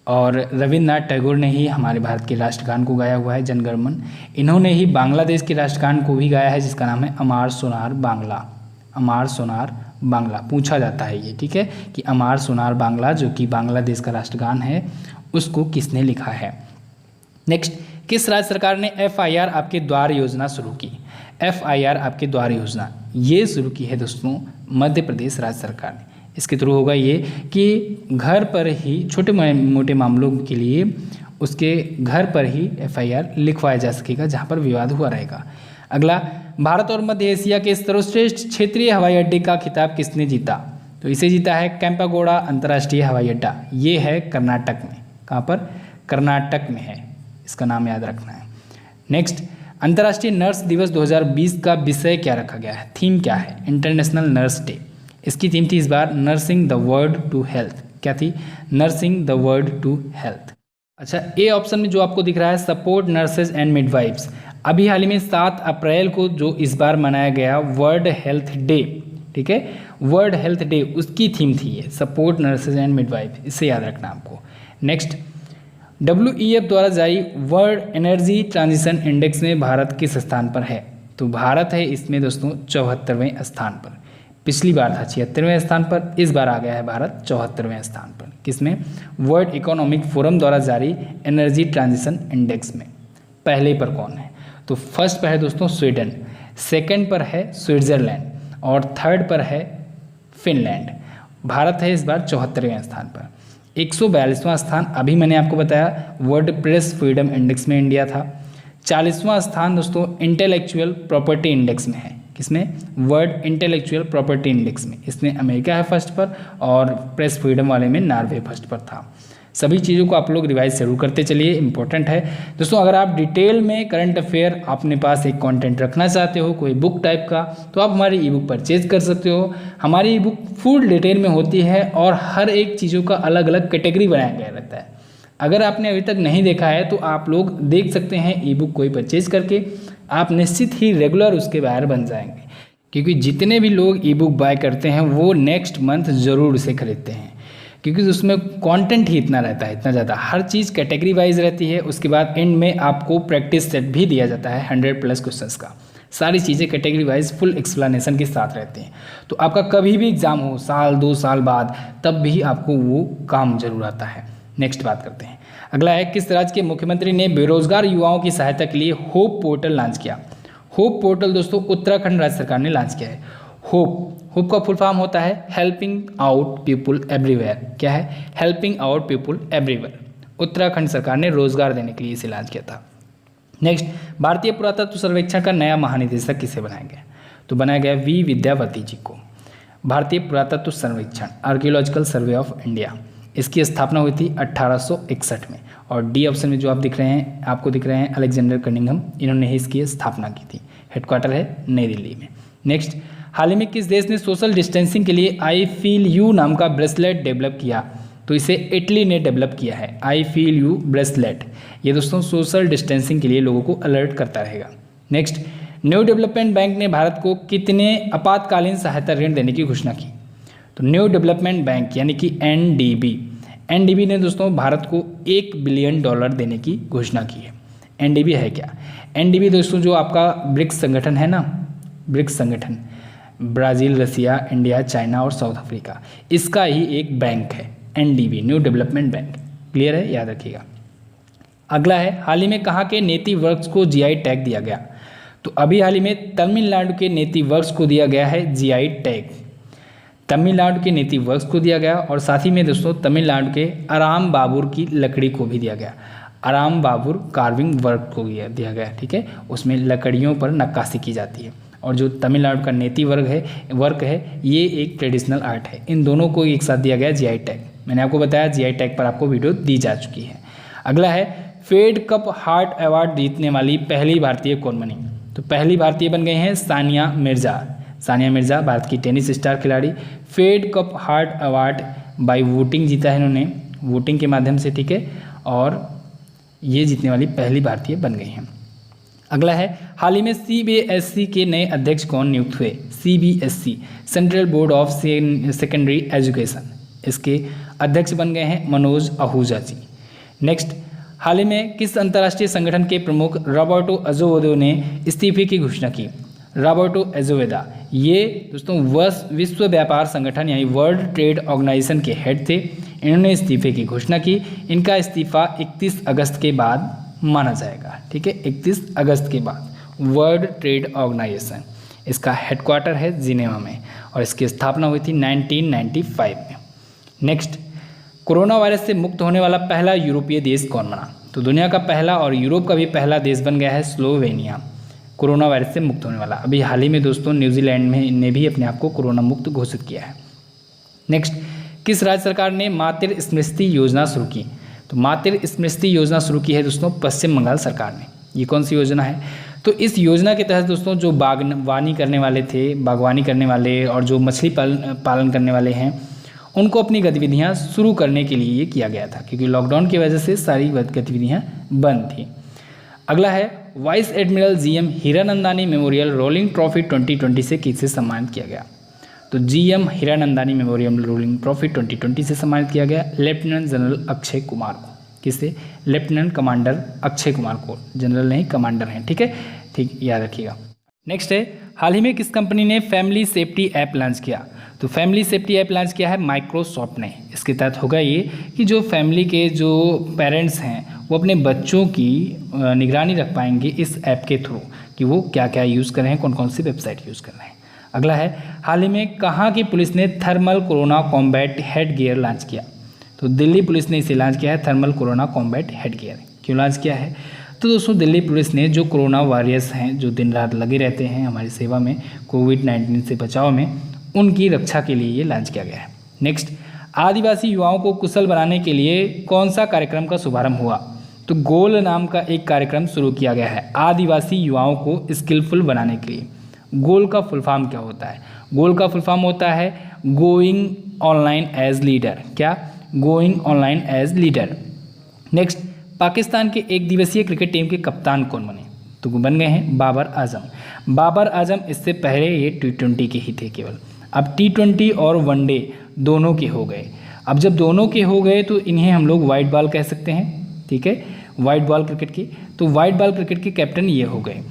और रविंद्रनाथ टैगोर ने ही हमारे भारत के राष्ट्रगान को गाया हुआ है, जनगण। इन्होंने ही बांग्लादेश के राष्ट्रगान को भी गाया है, जिसका नाम है अमार सोनार बांग्ला। अमार सोनार बांग्ला पूछा जाता है ये, ठीक है, कि अमार सोनार बांग्ला जो कि बांग्लादेश का राष्ट्रगान है, उसको किसने लिखा है। नेक्स्ट, किस राज्य सरकार ने FIR आपके द्वार योजना शुरू की? FIR आपके द्वार योजना ये शुरू की है दोस्तों मध्य प्रदेश राज्य सरकार ने। इसके थ्रू होगा ये कि घर पर ही छोटे मोटे मामलों के लिए उसके घर पर ही FIR लिखवाया जा सकेगा जहाँ पर विवाद हुआ रहेगा। अगला, भारत और मध्य एशिया के सर्वश्रेष्ठ क्षेत्रीय हवाई अड्डे का खिताब किसने जीता? तो इसे जीता है केम्पागोड़ा अंतर्राष्ट्रीय हवाई अड्डा। ये है कर्नाटक में। कहाँ पर? कर्नाटक में है। इसका नाम याद रखना है। नेक्स्ट, अंतर्राष्ट्रीय नर्स दिवस 2020 का विषय क्या रखा गया है? थीम क्या है? International nurse day. इसकी थीम थी इस बार nursing the world to health. क्या थी? Nursing the world to health. अच्छा, ए ऑप्शन में जो आपको दिख रहा है सपोर्ट नर्सेज एंड मिडवाइफ्स, अभी हाल ही में 7 अप्रैल को जो इस बार मनाया गया वर्ल्ड हेल्थ डे, ठीक है, वर्ल्ड हेल्थ डे, उसकी थीम थी ये सपोर्ट नर्सेज एंड मिडवाइफ। इसे याद रखना आपको। नेक्स्ट, WEF द्वारा जारी वर्ल्ड एनर्जी ट्रांजिशन इंडेक्स में भारत किस स्थान पर है? तो भारत है इसमें दोस्तों 74वें स्थान पर। पिछली बार था 76वें स्थान पर, इस बार आ गया है भारत 74वें स्थान पर। किसमें? वर्ल्ड इकोनॉमिक फोरम द्वारा जारी एनर्जी ट्रांजिशन इंडेक्स में। पहले पर कौन है? तो फर्स्ट पर है दोस्तों स्वीडन, सेकंड पर है स्विट्ज़रलैंड और थर्ड पर है फिनलैंड। भारत है इस बार 74वें स्थान पर। 142वां स्थान अभी मैंने आपको बताया वर्डप्रेस फ्रीडम इंडेक्स में इंडिया था। 40वां स्थान दोस्तों इंटेलेक्चुअल प्रॉपर्टी इंडेक्स में है। किसमें? वर्ल्ड इंटेलेक्चुअल प्रॉपर्टी इंडेक्स में। इसमें अमेरिका है फर्स्ट पर और प्रेस फ्रीडम वाले में नॉर्वे फर्स्ट पर था। सभी चीज़ों को आप लोग रिवाइज जरूर करते चलिए, इंपॉर्टेंट है दोस्तों। अगर आप डिटेल में करंट अफेयर अपने पास एक कंटेंट रखना चाहते हो कोई बुक टाइप का, तो आप हमारी ई बुक परचेज कर सकते हो। हमारी ई बुक फुल डिटेल में होती है और हर एक चीज़ों का अलग अलग कैटेगरी बनाया गया रहता है। अगर आपने अभी तक नहीं देखा है तो आप लोग देख सकते हैं ई बुक कोई परचेज करके, आप निश्चित ही रेगुलर उसके बाहर बन जाएंगे, क्योंकि जितने भी लोग ई बुक बाय करते हैं वो नेक्स्ट मंथ ज़रूर उसे खरीदते हैं, क्योंकि उसमें कंटेंट ही इतना रहता है, इतना ज़्यादा, हर चीज़ कैटेगरी वाइज रहती है। उसके बाद एंड में आपको प्रैक्टिस सेट भी दिया जाता है 100+ क्वेश्चंस का। सारी चीज़ें कैटेगरी वाइज फुल एक्सप्लेनेशन के साथ रहती हैं, तो आपका कभी भी एग्जाम हो साल 2 साल बाद, तब भी आपको वो काम जरूर आता है। नेक्स्ट बात करते हैं। अगला है, किस राज्य के मुख्यमंत्री ने बेरोजगार युवाओं की सहायता के लिए होप पोर्टल लॉन्च किया? होप पोर्टल दोस्तों उत्तराखंड राज्य सरकार ने लॉन्च किया है। होप का फुल फॉर्म होता है हेल्पिंग आउट पीपुल एवरीवेयर। क्या है? Helping out people everywhere. Uttarakhand सरकार ने रोजगार देने के लिए इसे लॉन्च किया था। नेक्स्ट, भारतीय पुरातत्व सर्वेक्षण का नया महानिदेशक किसे बनाया गया? तो बनाया गया वी विद्यावती जी को। भारतीय पुरातत्व सर्वेक्षण आर्कियोलॉजिकल सर्वे ऑफ इंडिया, इसकी स्थापना हुई थी 1861 में। और डी ऑप्शन में जो आप दिख रहे हैं, आपको दिख रहे हैं अलेक्जेंडर कनिंघम, इन्होंने ही इसकी स्थापना की थी। हेडक्वार्टर है नई दिल्ली में। नेक्स्ट, हाल ही में किस देश ने सोशल डिस्टेंसिंग के लिए आई फील यू नाम का ब्रेसलेट डेवलप किया? तो इसे इटली ने डेवलप किया है, आई फील यू ब्रेसलेट। ये दोस्तों सोशल डिस्टेंसिंग के लिए लोगों को अलर्ट करता रहेगा। नेक्स्ट, न्यू डेवलपमेंट बैंक ने भारत को कितने आपातकालीन सहायता ऋण देने की घोषणा की? तो न्यू डेवलपमेंट बैंक यानी कि एनडीबी ने दोस्तों भारत को $1 बिलियन देने की घोषणा की है। एनडीबी है क्या? एनडीबी दोस्तों जो आपका ब्रिक्स संगठन है ना, ब्रिक्स संगठन, ब्राज़ील, रसिया, इंडिया, चाइना और साउथ अफ्रीका, इसका ही एक बैंक है NDB, new development bank. Clear है, याद रखिएगा। अगला है, हाल ही में कहाँ के नेति वर्क्स को जीआई टैग दिया गया? तो अभी हाल ही में तमिलनाडु के नेति वर्क्स को दिया गया है जीआई टैग। तमिलनाडु के नेति वर्क्स को दिया गया और साथ ही में दोस्तों तमिलनाडु के आराम बाबुर की लकड़ी को भी दिया गया। आराम बाबुर कार्विंग वर्क को दिया गया, ठीक है, उसमें लकड़ियों पर नक्काशी की जाती है। और जो तमिलनाडु का नेति वर्क है ये एक ट्रेडिशनल आर्ट है। इन दोनों को एक साथ दिया गया जीआई टैग। मैंने आपको बताया जीआई टैग पर आपको वीडियो दी जा चुकी है। अगला है, फेड कप हार्ट अवार्ड जीतने वाली पहली भारतीय कौन बनी? तो पहली भारतीय बन गई हैं सानिया मिर्जा। सानिया मिर्जा भारत की टेनिस स्टार खिलाड़ी। Fed Cup heart award bye voting जीता है इन्होंने, वोटिंग के माध्यम से, ठीक है, और ये जीतने वाली पहली भारतीय बन गई हैं। अगला है, हाल ही में सीबीएसई के नए अध्यक्ष कौन नियुक्त हुए? CBSE central board of secondary education, इसके अध्यक्ष बन गए हैं मनोज आहूजा जी। नेक्स्ट, हाल ही में किस अंतर्राष्ट्रीय संगठन के प्रमुख रॉबर्टो अज़ोवेदो ने इस्तीफे की घोषणा की? रॉबर्टो अज़ोवेदा ये दोस्तों विश्व व्यापार संगठन यानी वर्ल्ड ट्रेड ऑर्गेनाइजेशन के हेड थे। इन्होंने इस्तीफे की घोषणा की। इनका इस्तीफा 31 अगस्त के बाद माना जाएगा, ठीक है, 31 अगस्त के बाद। वर्ल्ड ट्रेड ऑर्गेनाइजेशन, इसका हेडक्वार्टर है जिनेवा में और इसकी स्थापना हुई थी 1995 में। नेक्स्ट, कोरोना वायरस से मुक्त होने वाला पहला यूरोपीय देश कौन बना? तो दुनिया का पहला और यूरोप का भी पहला देश बन गया है स्लोवेनिया, कोरोना वायरस से मुक्त होने वाला। अभी हाल ही में दोस्तों न्यूजीलैंड में ने भी अपने आप को कोरोना मुक्त घोषित किया है। नेक्स्ट, किस राज्य सरकार ने मातृ स्मृति योजना शुरू की? तो मातृ स्मृति योजना शुरू की है दोस्तों पश्चिम बंगाल सरकार ने। ये कौन सी योजना है? तो इस योजना के तहत दोस्तों जो बागवानी करने वाले और जो मछली पालन करने वाले हैं उनको अपनी गतिविधियां शुरू करने के लिए ये किया गया था, क्योंकि लॉकडाउन की वजह से सारी गतिविधियां बंद थी। अगला है, vice admiral GM Hiranandani memorial rolling trophy 2020 से किससे सम्मानित किया गया? तो GM Hiranandani memorial rolling trophy 2020 से सम्मानित किया गया लेफ्टिनेंट जनरल अक्षय कुमार को। किससे? लेफ्टिनेंट कमांडर अक्षय कुमार को, जनरल नहीं कमांडर हैं, ठीक है, ठीक, याद रखिएगा। नेक्स्ट है, हाल ही में किस कंपनी ने फैमिली सेफ्टी ऐप लॉन्च किया? तो फैमिली सेफ्टी ऐप लॉन्च किया है माइक्रोसॉफ्ट ने। इसके तहत होगा ये कि जो फैमिली के जो पेरेंट्स हैं वो अपने बच्चों की निगरानी रख पाएंगे इस ऐप के थ्रू कि वो क्या क्या यूज़ कर रहे हैं, कौन कौन सी वेबसाइट यूज़ कर रहे हैं। अगला है, हाल ही में कहाँ की पुलिस ने thermal corona combat head gear launch किया? तो दिल्ली पुलिस ने इसे लॉन्च किया है, thermal corona combat head gear. क्यों लॉन्च किया है? तो दोस्तों दिल्ली पुलिस ने जो कोरोना वॉरियर्स हैं जो दिन रात लगे रहते हैं हमारी सेवा में कोविड-19 से बचाव में, उनकी रक्षा के लिए ये लॉन्च किया गया है। नेक्स्ट, आदिवासी युवाओं को कुशल बनाने के लिए कौन सा कार्यक्रम का शुभारंभ हुआ? तो गोल नाम का एक कार्यक्रम शुरू किया गया है आदिवासी युवाओं को स्किलफुल बनाने के लिए। गोल का फुल फॉर्म क्या होता है? गोल का फुल फॉर्म होता है गोइंग ऑनलाइन एज लीडर। क्या? Going online as leader. Next, Pakistan के एक दिवसीय क्रिकेट टीम के कप्तान कौन बने? तो बन गए हैं बाबर आजम। बाबर आजम इससे पहले ये T20 के ही थे केवल, अब T20 और वनडे दोनों के हो गए। अब जब दोनों के हो गए तो इन्हें हम लोग वाइट बॉल कह सकते हैं, ठीक है, वाइट बॉल क्रिकेट की। तो वाइट बॉल क्रिकेट के कैप्टन ये हो गए।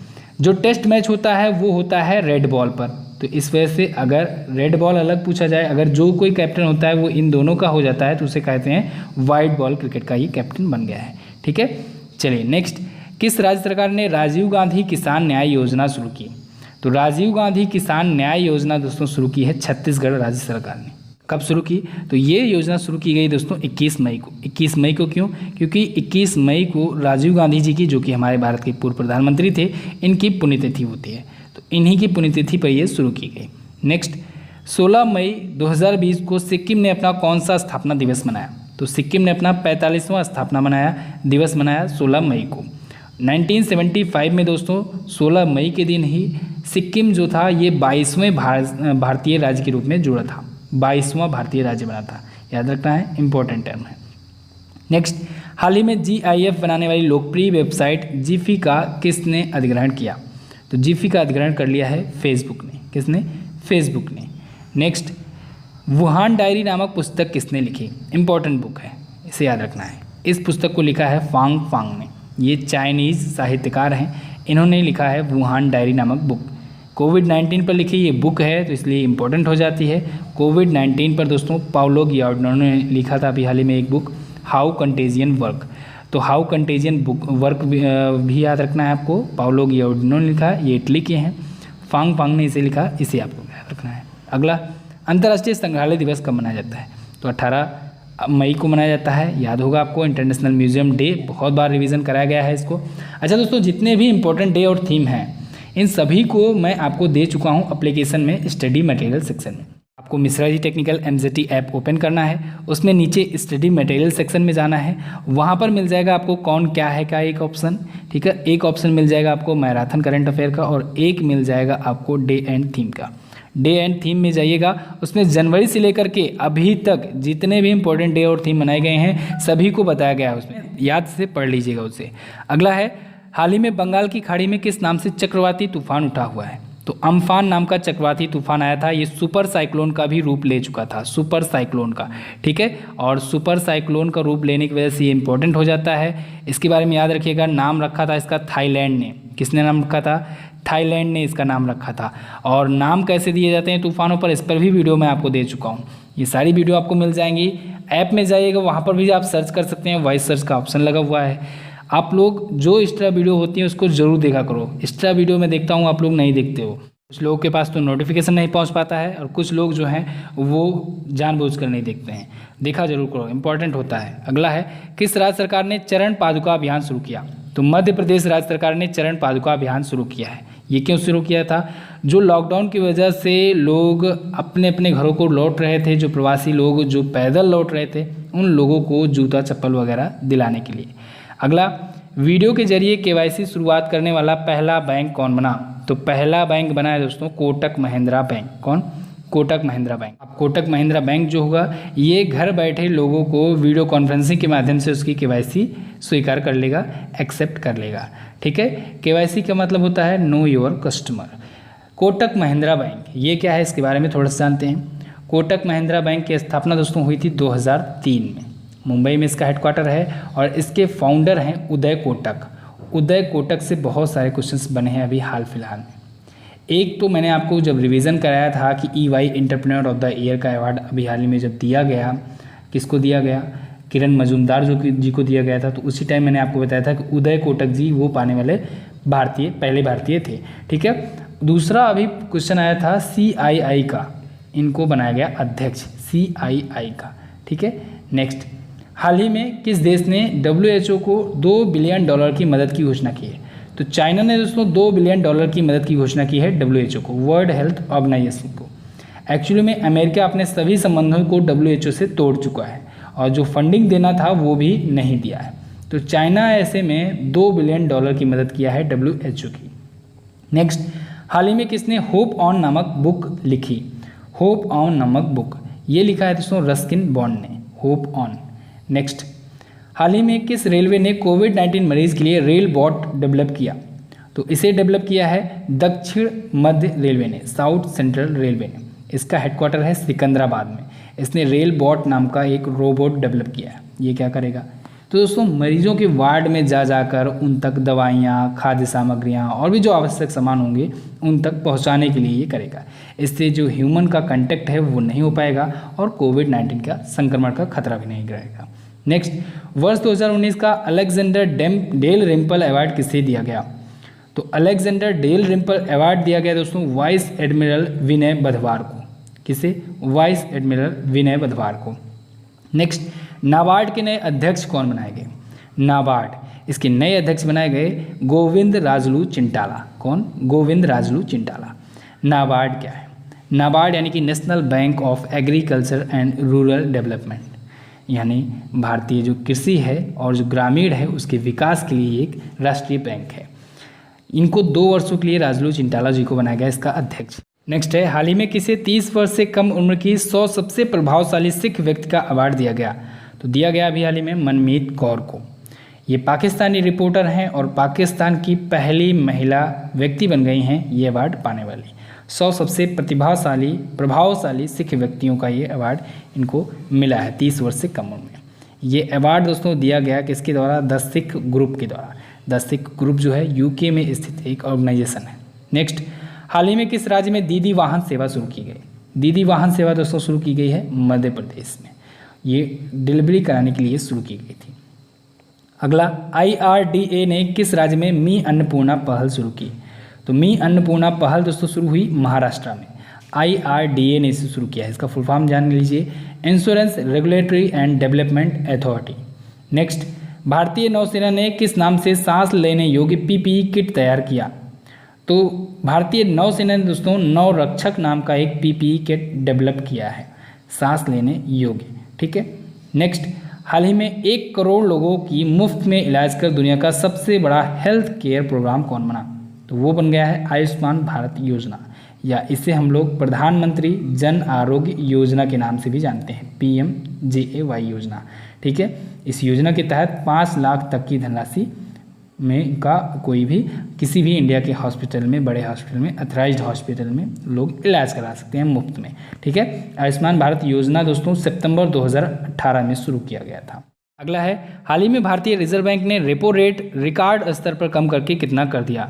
जो टेस्ट मैच होता है वो होता है रेड बॉल पर, तो इस वजह से अगर रेड बॉल अलग पूछा जाए, अगर जो कोई कैप्टन होता है वो इन दोनों का हो जाता है तो उसे कहते हैं वाइट बॉल क्रिकेट का ये कैप्टन बन गया है, ठीक है। चलिए नेक्स्ट, किस राज्य सरकार ने राजीव गांधी किसान न्याय योजना शुरू की? तो राजीव गांधी किसान न्याय योजना दोस्तों शुरू की है छत्तीसगढ़ राज्य सरकार ने। कब शुरू की? तो ये योजना शुरू की गई दोस्तों 21 मई को। 21 मई को क्यों? क्योंकि 21 मई को राजीव गांधी जी की, जो कि हमारे भारत के पूर्व प्रधानमंत्री थे, इनकी पुण्यतिथि होती है, तो इन्हीं की पुण्यतिथि पर ये शुरू की गई। नेक्स्ट, 16 मई 2020 को सिक्किम ने अपना कौन सा स्थापना दिवस मनाया? तो सिक्किम ने अपना 45वां स्थापना दिवस मनाया 16 मई को। 1975 में दोस्तों 16 मई के दिन ही सिक्किम जो था ये 22वें भारतीय राज्य के रूप में जुड़ा था, 22वां भारतीय राज्य बना था, याद रखना है, इंपॉर्टेंट टर्म है। नेक्स्ट, हाल ही में GIF बनाने वाली लोकप्रिय वेबसाइट जिफी का किसने अधिग्रहण किया? तो जिफी का अधिग्रहण कर लिया है फेसबुक ने। किसने? फेसबुक ने। नेक्स्ट, वुहान डायरी नामक पुस्तक किसने लिखी? इंपॉर्टेंट बुक है, इसे याद रखना है। इस पुस्तक को लिखा है फांग फांग ने, ये चाइनीज़ साहित्यकार हैं, इन्होंने लिखा है वुहान डायरी नामक बुक। कोविड-19 पर लिखी ये बुक है तो इसलिए इम्पोर्टेंट हो जाती है। कोविड-19 पर दोस्तों पाउलो गियार्डिनो ने लिखा था अभी हाल ही में एक बुक, हाउ कंटेजियन वर्क। तो हाउ कंटेजियन वर्क भी याद रखना है आपको, पाउलो गियार्डिनो ने लिखा, ये इटली के हैं। फांग फांग ने इसे लिखा, इसे आपको याद रखना है। अगला, अंतर्राष्ट्रीय संग्रहालय दिवस कब मनाया जाता है? तो 18 मई को मनाया जाता है, याद होगा आपको, इंटरनेशनल म्यूजियम डे, बहुत बार रिवीजन कराया गया है इसको। अच्छा दोस्तों, जितने भी इंपॉर्टेंट डे और थीम हैं इन सभी को मैं आपको दे चुका हूं एप्लीकेशन में, स्टडी मटेरियल सेक्शन में। आपको Mishra ji technical MZT app open करना है, उसमें नीचे स्टडी मटेरियल सेक्शन में जाना है, वहाँ पर मिल जाएगा आपको कौन क्या है का एक ऑप्शन, ठीक है। एक ऑप्शन मिल जाएगा आपको मैराथन करंट अफेयर का और एक मिल जाएगा आपको डे एंड थीम का। डे एंड थीम में जाइएगा, उसमें जनवरी से लेकर के अभी तक जितने भी इंपॉर्टेंट डे और थीम बनाए गए हैं सभी को बताया गया है, उसमें याद से पढ़ लीजिएगा उसे। अगला है, हाल ही में बंगाल की खाड़ी में किस नाम से चक्रवाती तूफान उठा हुआ है? तो अम्फान नाम का चक्रवाती तूफान आया था, ये सुपर साइक्लोन का भी रूप ले चुका था, सुपर साइक्लोन का, ठीक है। और सुपर साइक्लोन का रूप लेने की वजह से ये इंपॉर्टेंट हो जाता है। इसके बारे में याद रखिएगा, नाम रखा था इसका थाईलैंड ने। किसने नाम रखा था? थाईलैंड ने इसका नाम रखा था। और नाम कैसे दिए जाते हैं तूफानों पर, इस पर भी वीडियो मैं आपको दे चुका हूँ, ये सारी वीडियो आपको मिल जाएंगी। ऐप में जाइएगा, वहाँ पर भी आप सर्च कर सकते हैं, वॉइस सर्च का ऑप्शन लगा हुआ है। आप लोग जो एक्स्ट्रा वीडियो होती है उसको ज़रूर देखा करो। एक्स्ट्रा वीडियो मैं देखता हूँ, आप लोग नहीं देखते हो। कुछ लोगों के पास तो नोटिफिकेशन नहीं पहुँच पाता है और कुछ लोग जो हैं वो जानबूझकर नहीं देखते हैं। देखा जरूर करो, इंपॉर्टेंट होता है। अगला है, किस राज्य सरकार ने चरण पादुका अभियान शुरू किया? तो मध्य प्रदेश राज्य सरकार ने चरण पादुका अभियान शुरू किया है। ये क्यों शुरू किया था? जो लॉकडाउन की वजह से लोग अपने अपने घरों को लौट रहे थे, जो प्रवासी लोग जो पैदल लौट रहे थे, उन लोगों को जूता चप्पल वगैरह दिलाने के लिए। अगला, वीडियो के जरिए KYC शुरुआत करने वाला पहला बैंक कौन बना? तो पहला बैंक बना है दोस्तों कोटक महिंद्रा बैंक। कौन? कोटक महिंद्रा बैंक। अब कोटक महिंद्रा बैंक जो होगा ये घर बैठे लोगों को वीडियो कॉन्फ्रेंसिंग के माध्यम से उसकी KYC स्वीकार कर लेगा, एक्सेप्ट कर लेगा, ठीक है। KYC का मतलब होता है know your customer. Kotak Mahindra bank ये क्या है, इसके बारे में थोड़ा सा जानते हैं। कोटक महिंद्रा बैंक की स्थापना दोस्तों हुई थी 2003 में, मुंबई में इसका हेडक्वार्टर है और इसके फाउंडर हैं उदय कोटक। उदय कोटक से बहुत सारे क्वेश्चंस बने हैं अभी हाल फिलहाल में। एक तो मैंने आपको जब रिवीजन कराया था कि EY entrepreneur of the year का अवार्ड अभी हाल ही में जब दिया गया, किसको दिया गया, किरण मजूमदार जी को दिया गया था, तो उसी टाइम मैंने आपको बताया था कि उदय कोटक जी वो पाने वाले पहले भारतीय थे। ठीक है। दूसरा अभी क्वेश्चन आया था CII का, इनको बनाया गया अध्यक्ष CII का। ठीक है। नेक्स्ट, हाल ही में किस देश ने WHO को $2 बिलियन की मदद की घोषणा की है? तो चाइना ने दोस्तों $2 बिलियन की मदद की घोषणा की है WHO को, वर्ल्ड हेल्थ ऑर्गेनाइजेशन को। एक्चुअली में अमेरिका अपने सभी संबंधों को WHO से तोड़ चुका है और जो फंडिंग देना था वो भी नहीं दिया है। तो चाइना ऐसे में $2 बिलियन की मदद किया है WHO की। नेक्स्ट, हाल ही में किसने होप ऑन नामक बुक लिखी? होप ऑन नामक बुक ये लिखा है दोस्तों रस्किन बॉन्ड ने, होप ऑन। नेक्स्ट, हाल ही में किस रेलवे ने कोविड-19 मरीज के लिए रेल बॉट डेवलप किया? तो इसे डेवलप किया है दक्षिण मध्य रेलवे ने, साउथ सेंट्रल रेलवे ने। इसका हेडक्वार्टर है सिकंदराबाद में। इसने रेल बॉट नाम का एक रोबोट डेवलप किया है। ये क्या करेगा? तो दोस्तों मरीजों के वार्ड में जाकर उन तक दवाइयाँ, खाद्य सामग्रियाँ और भी जो आवश्यक सामान होंगे उन तक पहुँचाने के लिए ये करेगा। इससे जो ह्यूमन का कंटेक्ट है वो नहीं हो पाएगा और कोविड-19 का संक्रमण का खतरा भी नहीं रहेगा। नेक्स्ट, वर्ष 2019 का अलेक्जेंडर डेल रिम्पल अवार्ड किसे दिया गया? तो अलेक्जेंडर डेल रिम्पल अवार्ड दिया गया दोस्तों वाइस एडमिरल विनय बधवार को। किसे? वाइस एडमिरल विनय बधवार को। नेक्स्ट, नाबार्ड के नए अध्यक्ष कौन बनाए गए? नाबार्ड, इसके नए अध्यक्ष बनाए गए गोविंद राजलू चिंटाला। कौन? गोविंद राजलू चिंटाला। नाबार्ड क्या है? नाबार्ड यानी कि national bank of agriculture and rural development, यानी भारतीय जो कृषि है और जो ग्रामीण है उसके विकास के लिए एक राष्ट्रीय बैंक है। इनको 2 वर्षों के लिए राजलू चिंटाला जी को बनाया गया इसका अध्यक्ष। नेक्स्ट है, हाल ही में किसे 30 वर्ष से कम उम्र की 100 सबसे प्रभावशाली सिख व्यक्ति का अवार्ड दिया गया? तो दिया गया अभी हाल ही में मनमीत कौर को। ये पाकिस्तानी रिपोर्टर हैं और पाकिस्तान की पहली महिला व्यक्ति बन गई हैं ये अवार्ड पाने वाली। 100 सबसे प्रभावशाली सिख व्यक्तियों का ये अवार्ड इनको मिला है 30 वर्ष से कम उम्र में। ये अवार्ड दोस्तों दिया गया किसके द्वारा? द सिख ग्रुप के द्वारा। द सिख ग्रुप जो है यूके में स्थित एक ऑर्गेनाइजेशन है। नेक्स्ट, हाल ही में किस राज्य में दीदी वाहन सेवा शुरू की गई? दीदी वाहन सेवा दोस्तों शुरू की गई है मध्य प्रदेश में। ये डिलीवरी कराने के लिए शुरू की गई थी। अगला, IRDA ने किस राज्य में मी अन्नपूर्णा पहल शुरू की? तो मी अन्नपूर्णा पहल दोस्तों शुरू हुई महाराष्ट्र में। IRDA ने इसे शुरू किया है। इसका फुल फॉर्म जान लीजिए, insurance regulatory and development authority. Next, भारतीय नौसेना ने किस नाम से सांस लेने योग्य PPE किट तैयार किया? तो भारतीय नौसेना ने दोस्तों नौरक्षक नाम का एक PPE किट डेवलप किया है सांस लेने योग्य। ठीक है। नेक्स्ट, हाल ही में 1 करोड़ लोगों की मुफ्त में इलाज कर दुनिया का सबसे बड़ा हेल्थ केयर प्रोग्राम कौन बना? तो वो बन गया है आयुष्मान भारत योजना, या इसे हम लोग प्रधानमंत्री जन आरोग्य योजना के नाम से भी जानते हैं, PMJAY योजना। ठीक है। इस योजना के तहत 5 लाख तक की धनराशि में का कोई भी किसी भी इंडिया के हॉस्पिटल में, बड़े हॉस्पिटल में, अथराइज्ड हॉस्पिटल में लोग इलाज करा सकते हैं मुफ्त में। ठीक है। आयुष्मान भारत योजना दोस्तों सितंबर 2018 में शुरू किया गया था। अगला है, हाल ही में भारतीय रिजर्व बैंक ने रेपो रेट रिकॉर्ड स्तर पर कम करके कितना कर दिया?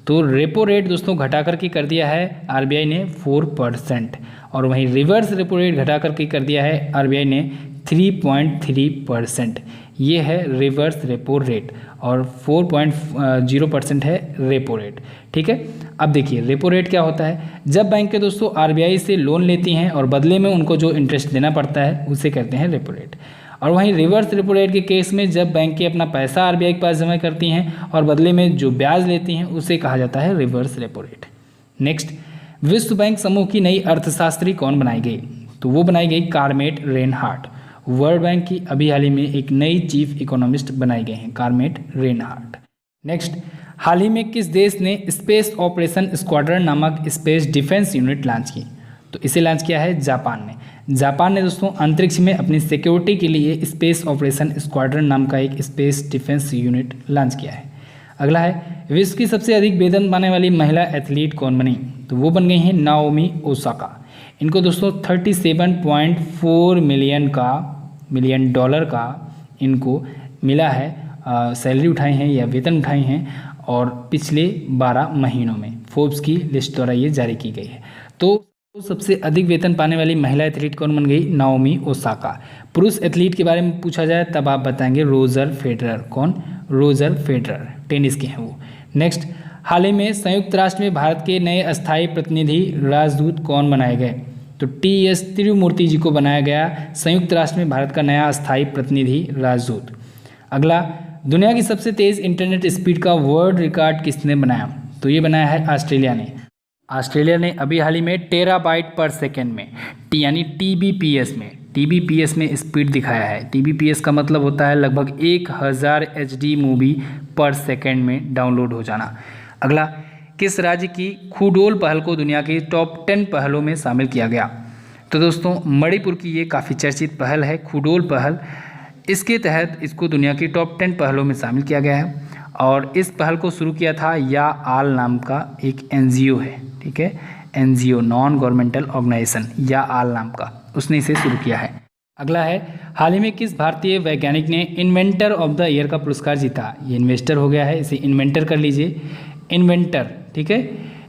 तो रेपो रेट दोस्तों घटा करके कर दिया है RBI ने 4%, और वहीं रिवर्स रेपो रेट घटा करके कर दिया है RBI ने 3.3%। ये है रिवर्स रेपो रेट और 4.0% है रेपो रेट। ठीक है। अब देखिए रेपो रेट क्या होता है? जब बैंकें दोस्तों RBI से लोन लेती हैं और बदले में उनको जो इंटरेस्ट देना पड़ता है उसे कहते हैं रेपो रेट। और वहीं रिवर्स रेपो रेट के केस में जब बैंकें अपना पैसा RBI के पास जमा करती हैं और बदले में जो ब्याज लेती हैं उसे कहा जाता है रिवर्स रेपो रेट। नेक्स्ट, विश्व बैंक समूह की नई अर्थशास्त्री कौन बनाई गई? तो वो बनाई गई कार्मेट रेनहार्ट। वर्ल्ड बैंक की अभी हाल ही में एक नई चीफ इकोनॉमिस्ट बनाई गए हैं, कार्मेट रेनहार्ट। नेक्स्ट, हाल ही में किस देश ने स्पेस ऑपरेशन स्क्वाड्रन नामक स्पेस डिफेंस यूनिट लॉन्च की? तो इसे लॉन्च किया है जापान ने। जापान ने दोस्तों अंतरिक्ष में अपनी सिक्योरिटी के लिए स्पेस ऑपरेशन स्क्वाड्रन नाम का एक स्पेस डिफेंस यूनिट लॉन्च किया है। अगला है, विश्व की सबसे अधिक वेतन पाने वाली महिला एथलीट कौन बनी? तो वो बन गई हैं नाओमी ओसाका। इनको दोस्तों 37.4 मिलियन डॉलर का इनको मिला है सैलरी उठाई हैं या वेतन उठाई हैं और पिछले 12 महीनों में फोर्ब्स की लिस्ट द्वारा ये जारी की गई है। तो सबसे अधिक वेतन पाने वाली महिला एथलीट कौन बन गई? Naomi Osaka. पुरुष एथलीट के बारे में पूछा जाए तब आप बताएंगे रोजर फेडरर। कौन? रोजर फेडरर, टेनिस के हैं वो। नेक्स्ट, हाल ही में संयुक्त राष्ट्र में भारत के नए अस्थायी प्रतिनिधि राजदूत कौन बनाए गए? तो टी.एस. तिरुमूर्ति जी को बनाया गया संयुक्त राष्ट्र में भारत का नया अस्थायी प्रतिनिधि राजदूत। अगला, दुनिया की सबसे तेज इंटरनेट स्पीड का वर्ल्ड रिकॉर्ड किसने बनाया? तो ये बनाया है ऑस्ट्रेलिया ने। ऑस्ट्रेलिया ने अभी हाल ही में टेराबाइट पर सेकेंड में यानी टीबीपीएस में स्पीड दिखाया है। टीबीपीएस का मतलब होता है लगभग 1000 HD मूवी पर सेकेंड में डाउनलोड हो जाना। अगला, किस राज्य की खुडोल पहल को दुनिया की टॉप 10 पहलों में शामिल किया गया? तो दोस्तों मणिपुर की ये काफ़ी चर्चित पहल है, खुडोल पहल। इसके तहत इसको दुनिया की टॉप 10 पहलों में शामिल किया गया है और इस पहल को शुरू किया था या आल नाम का एक NGO है, ठीक है, NGO नॉन गवर्नमेंटल ऑर्गेनाइजेशन, या आल नाम का, उसने इसे शुरू किया है। अगला है, हाल ही में किस भारतीय वैज्ञानिक ने इन्वेंटर ऑफ द ईयर का पुरस्कार जीता? ये इन्वेस्टर हो गया है, इसे इन्वेंटर कर लीजिए, इन्वेंटर, ठीक है।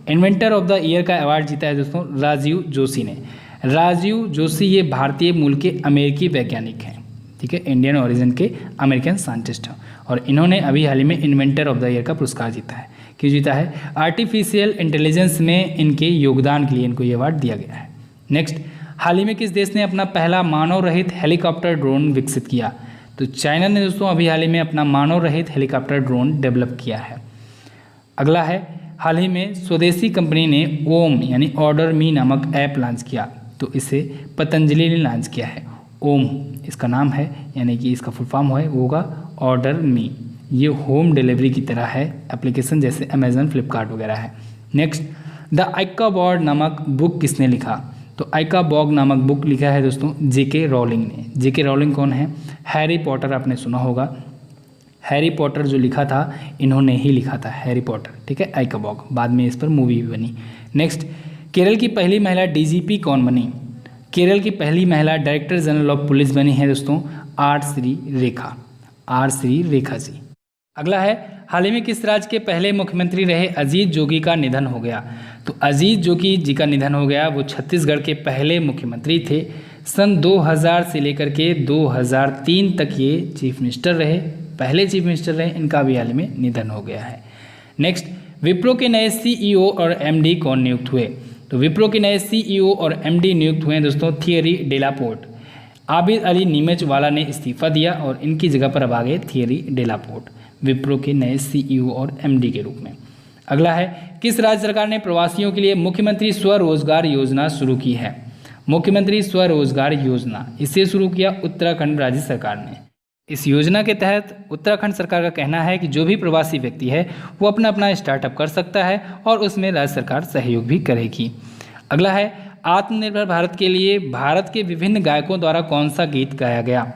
इन्वेंटर ऑफ द ईयर का अवार्ड जीता है दोस्तों राजीव जोशी ने। राजीव जोशी ये भारतीय मूल के अमेरिकी वैज्ञानिक हैं, ठीक है, इंडियन ओरिजिन के अमेरिकन साइंटिस्ट हैं और इन्होंने अभी हाल ही में इन्वेंटर ऑफ द ईयर का पुरस्कार जीता है। क्यों जीता है? आर्टिफिशियल इंटेलिजेंस में इनके योगदान के लिए इनको ये अवार्ड दिया गया है। नेक्स्ट, हाल ही में किस देश ने अपना पहला मानव रहित हेलीकॉप्टर ड्रोन विकसित किया? तो चाइना ने दोस्तों अभी हाल ही में अपना मानव रहित हेलीकॉप्टर ड्रोन डेवलप किया है। अगला है, हाल ही में स्वदेशी कंपनी ने ओम यानी ऑर्डर मी नामक ऐप लॉन्च किया, तो इसे पतंजलि ने लॉन्च किया है। ओम इसका नाम है, यानी कि इसका फुल फॉर्म होगा ऑर्डर मी। ये होम डिलीवरी की तरह है, एप्लीकेशन जैसे अमेजन, फ्लिपकार्ट वगैरह है। नेक्स्ट, द आइकाबॉर्ड नामक बुक किसने लिखा? तो आइकाबॉग नामक बुक लिखा है दोस्तों जेके रॉलिंग ने। जेके रॉलिंग कौन है? हैरी पॉटर आपने सुना होगा, हैरी पॉटर जो लिखा था इन्होंने ही लिखा था, हैरी पॉटर, ठीक है, आइकाबॉग। बाद में इस पर मूवी भी बनी। नेक्स्ट, केरल की पहली महिला DGP कौन बनी? केरल की पहली महिला डायरेक्टर जनरल ऑफ पुलिस बनी है दोस्तों आर श्री रेखा जी। अगला है, हाल ही में किस राज्य के पहले मुख्यमंत्री रहे अजीत जोगी का निधन हो गया? तो अजीत जोगी जी का निधन हो गया। वो छत्तीसगढ़ के पहले मुख्यमंत्री थे। सन 2000 से लेकर के 2003 तक ये चीफ मिनिस्टर रहे, पहले चीफ मिनिस्टर रहे। इनका भी हाल ही में निधन हो गया है। नेक्स्ट, विप्रो के नए CEO और MD कौन नियुक्त हुए? तो विप्रो के नए CEO और MD नियुक्त हुए हैं दोस्तों थियरी डेलापोर्ट। आबिद अली नीमचवाला ने इस्तीफा दिया और इनकी जगह पर अब आ गए थियरी डेलापोर्ट विप्रो के नए CEO और MD के रूप में। अगला है, किस राज्य सरकार ने प्रवासियों के लिए मुख्यमंत्री स्वरोजगार योजना शुरू की है? मुख्यमंत्री स्वरोजगार योजना इसे शुरू किया उत्तराखंड राज्य सरकार ने। इस योजना के तहत उत्तराखंड सरकार का कहना है कि जो भी प्रवासी व्यक्ति है वो अपना स्टार्टअप कर सकता है और उसमें राज्य सरकार सहयोग भी करेगी। अगला है, आत्मनिर्भर भारत के लिए भारत के विभिन्न गायकों द्वारा कौन सा गीत गाया गया?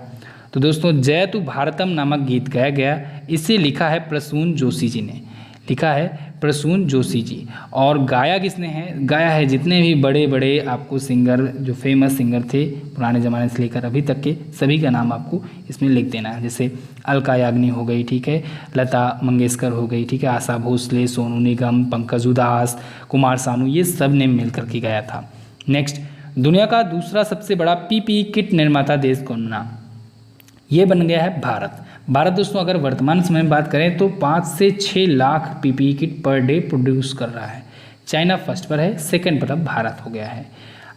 तो दोस्तों जयतु भारतम नामक गीत गाया गया। इसे लिखा है प्रसून जोशी जी ने, लिखा है प्रसून जोशी जी। और गाया किसने है? गाया है जितने भी बड़े बड़े आपको सिंगर, जो फेमस सिंगर थे पुराने ज़माने से लेकर अभी तक के, सभी का नाम आपको इसमें लिख देना है। जैसे अलका याग्निक हो गई, ठीक है, लता मंगेशकर हो गई, ठीक है, आशा भोसले, सोनू निगम, पंकज उधास, कुमार सानू, ये सब ने मिल करके गाया था। नेक्स्ट, दुनिया का दूसरा सबसे बड़ा PPE किट निर्माता देश कौन बना? ये बन गया है भारत। भारत दोस्तों अगर वर्तमान समय में बात करें तो 5 से 6 lakh PPE kit per day produce कर रहा है। चाइना फर्स्ट पर है, सेकंड पर अब भारत हो गया है।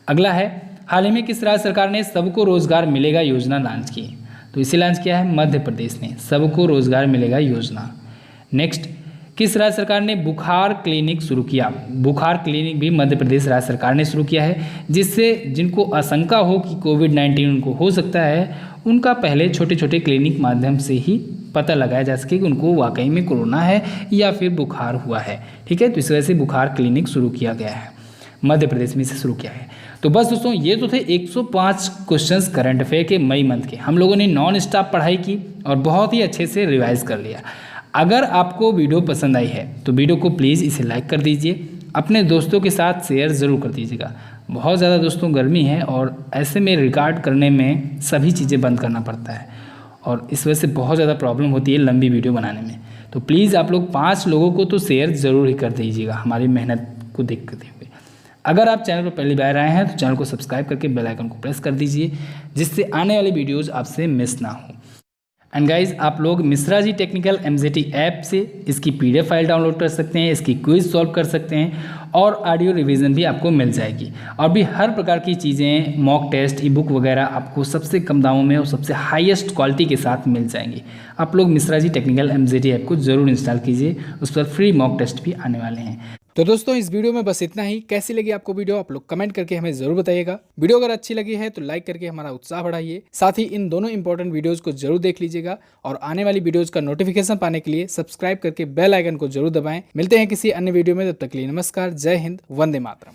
अगला है, हाल ही में किस राज्य सरकार ने सबको रोजगार मिलेगा योजना लॉन्च की? तो इसे लॉन्च किया है मध्य प्रदेश ने, सबको रोजगार मिलेगा योजना। नेक्स्ट, किस राज्य सरकार ने बुखार क्लिनिक शुरू किया? बुखार क्लिनिक भी मध्य प्रदेश राज्य सरकार ने शुरू किया है, जिससे जिनको आशंका हो कि कोविड-19 उनको हो सकता है, उनका पहले छोटे छोटे क्लिनिक माध्यम से ही पता लगाया जा सके कि उनको वाकई में कोरोना है या फिर बुखार हुआ है, ठीक है। तो इस वजह से बुखार क्लिनिक शुरू किया गया है, मध्य प्रदेश में इसे शुरू किया है। तो बस दोस्तों ये तो थे 105 क्वेश्चंस करंट अफेयर के मई मंथ के। हम लोगों ने नॉन स्टॉप पढ़ाई की और बहुत ही अच्छे से रिवाइज कर लिया। अगर आपको वीडियो पसंद आई है तो वीडियो को प्लीज़ इसे लाइक कर दीजिए, अपने दोस्तों के साथ शेयर ज़रूर कर दीजिएगा। बहुत ज़्यादा दोस्तों गर्मी है और ऐसे में रिकॉर्ड करने में सभी चीज़ें बंद करना पड़ता है और इस वजह से बहुत ज़्यादा प्रॉब्लम होती है लंबी वीडियो बनाने में। तो प्लीज़ आप लोग 5 लोगों को तो शेयर ज़रूर ही कर दीजिएगा हमारी मेहनत को देखते हुए। अगर आप चैनल पर पहली बार आए हैं तो चैनल को सब्सक्राइब करके बेल आइकन को प्रेस कर दीजिए, जिससे आने वाली वीडियोज़ आपसे मिस ना हो। एंड गाइज, आप लोग Mishra ji technical MZT app से इसकी PDF फाइल डाउनलोड कर सकते हैं, इसकी क्विज सॉल्व कर सकते हैं और ऑडियो रिवीजन भी आपको मिल जाएगी। और भी हर प्रकार की चीज़ें, मॉक टेस्ट, ई बुक वगैरह आपको सबसे कम दामों में और सबसे हाईएस्ट क्वालिटी के साथ मिल जाएंगी। आप लोग Mishra ji technical MZT app को ज़रूर इंस्टॉल कीजिए, उस पर फ्री मॉक टेस्ट भी आने वाले हैं। तो दोस्तों, इस वीडियो में बस इतना ही। कैसी लगी आपको वीडियो आप लोग कमेंट करके हमें जरूर बताइएगा। वीडियो अगर अच्छी लगी है तो लाइक करके हमारा उत्साह बढ़ाइए। साथ ही इन दोनों इंपॉर्टेंट वीडियोस को जरूर देख लीजिएगा और आने वाली वीडियोस का नोटिफिकेशन पाने के लिए सब्सक्राइब करके बेल आइकन को जरूर दबाएं। मिलते हैं किसी अन्य वीडियो में, तब तक के लिए नमस्कार, जय हिंद, वंदे मातरम।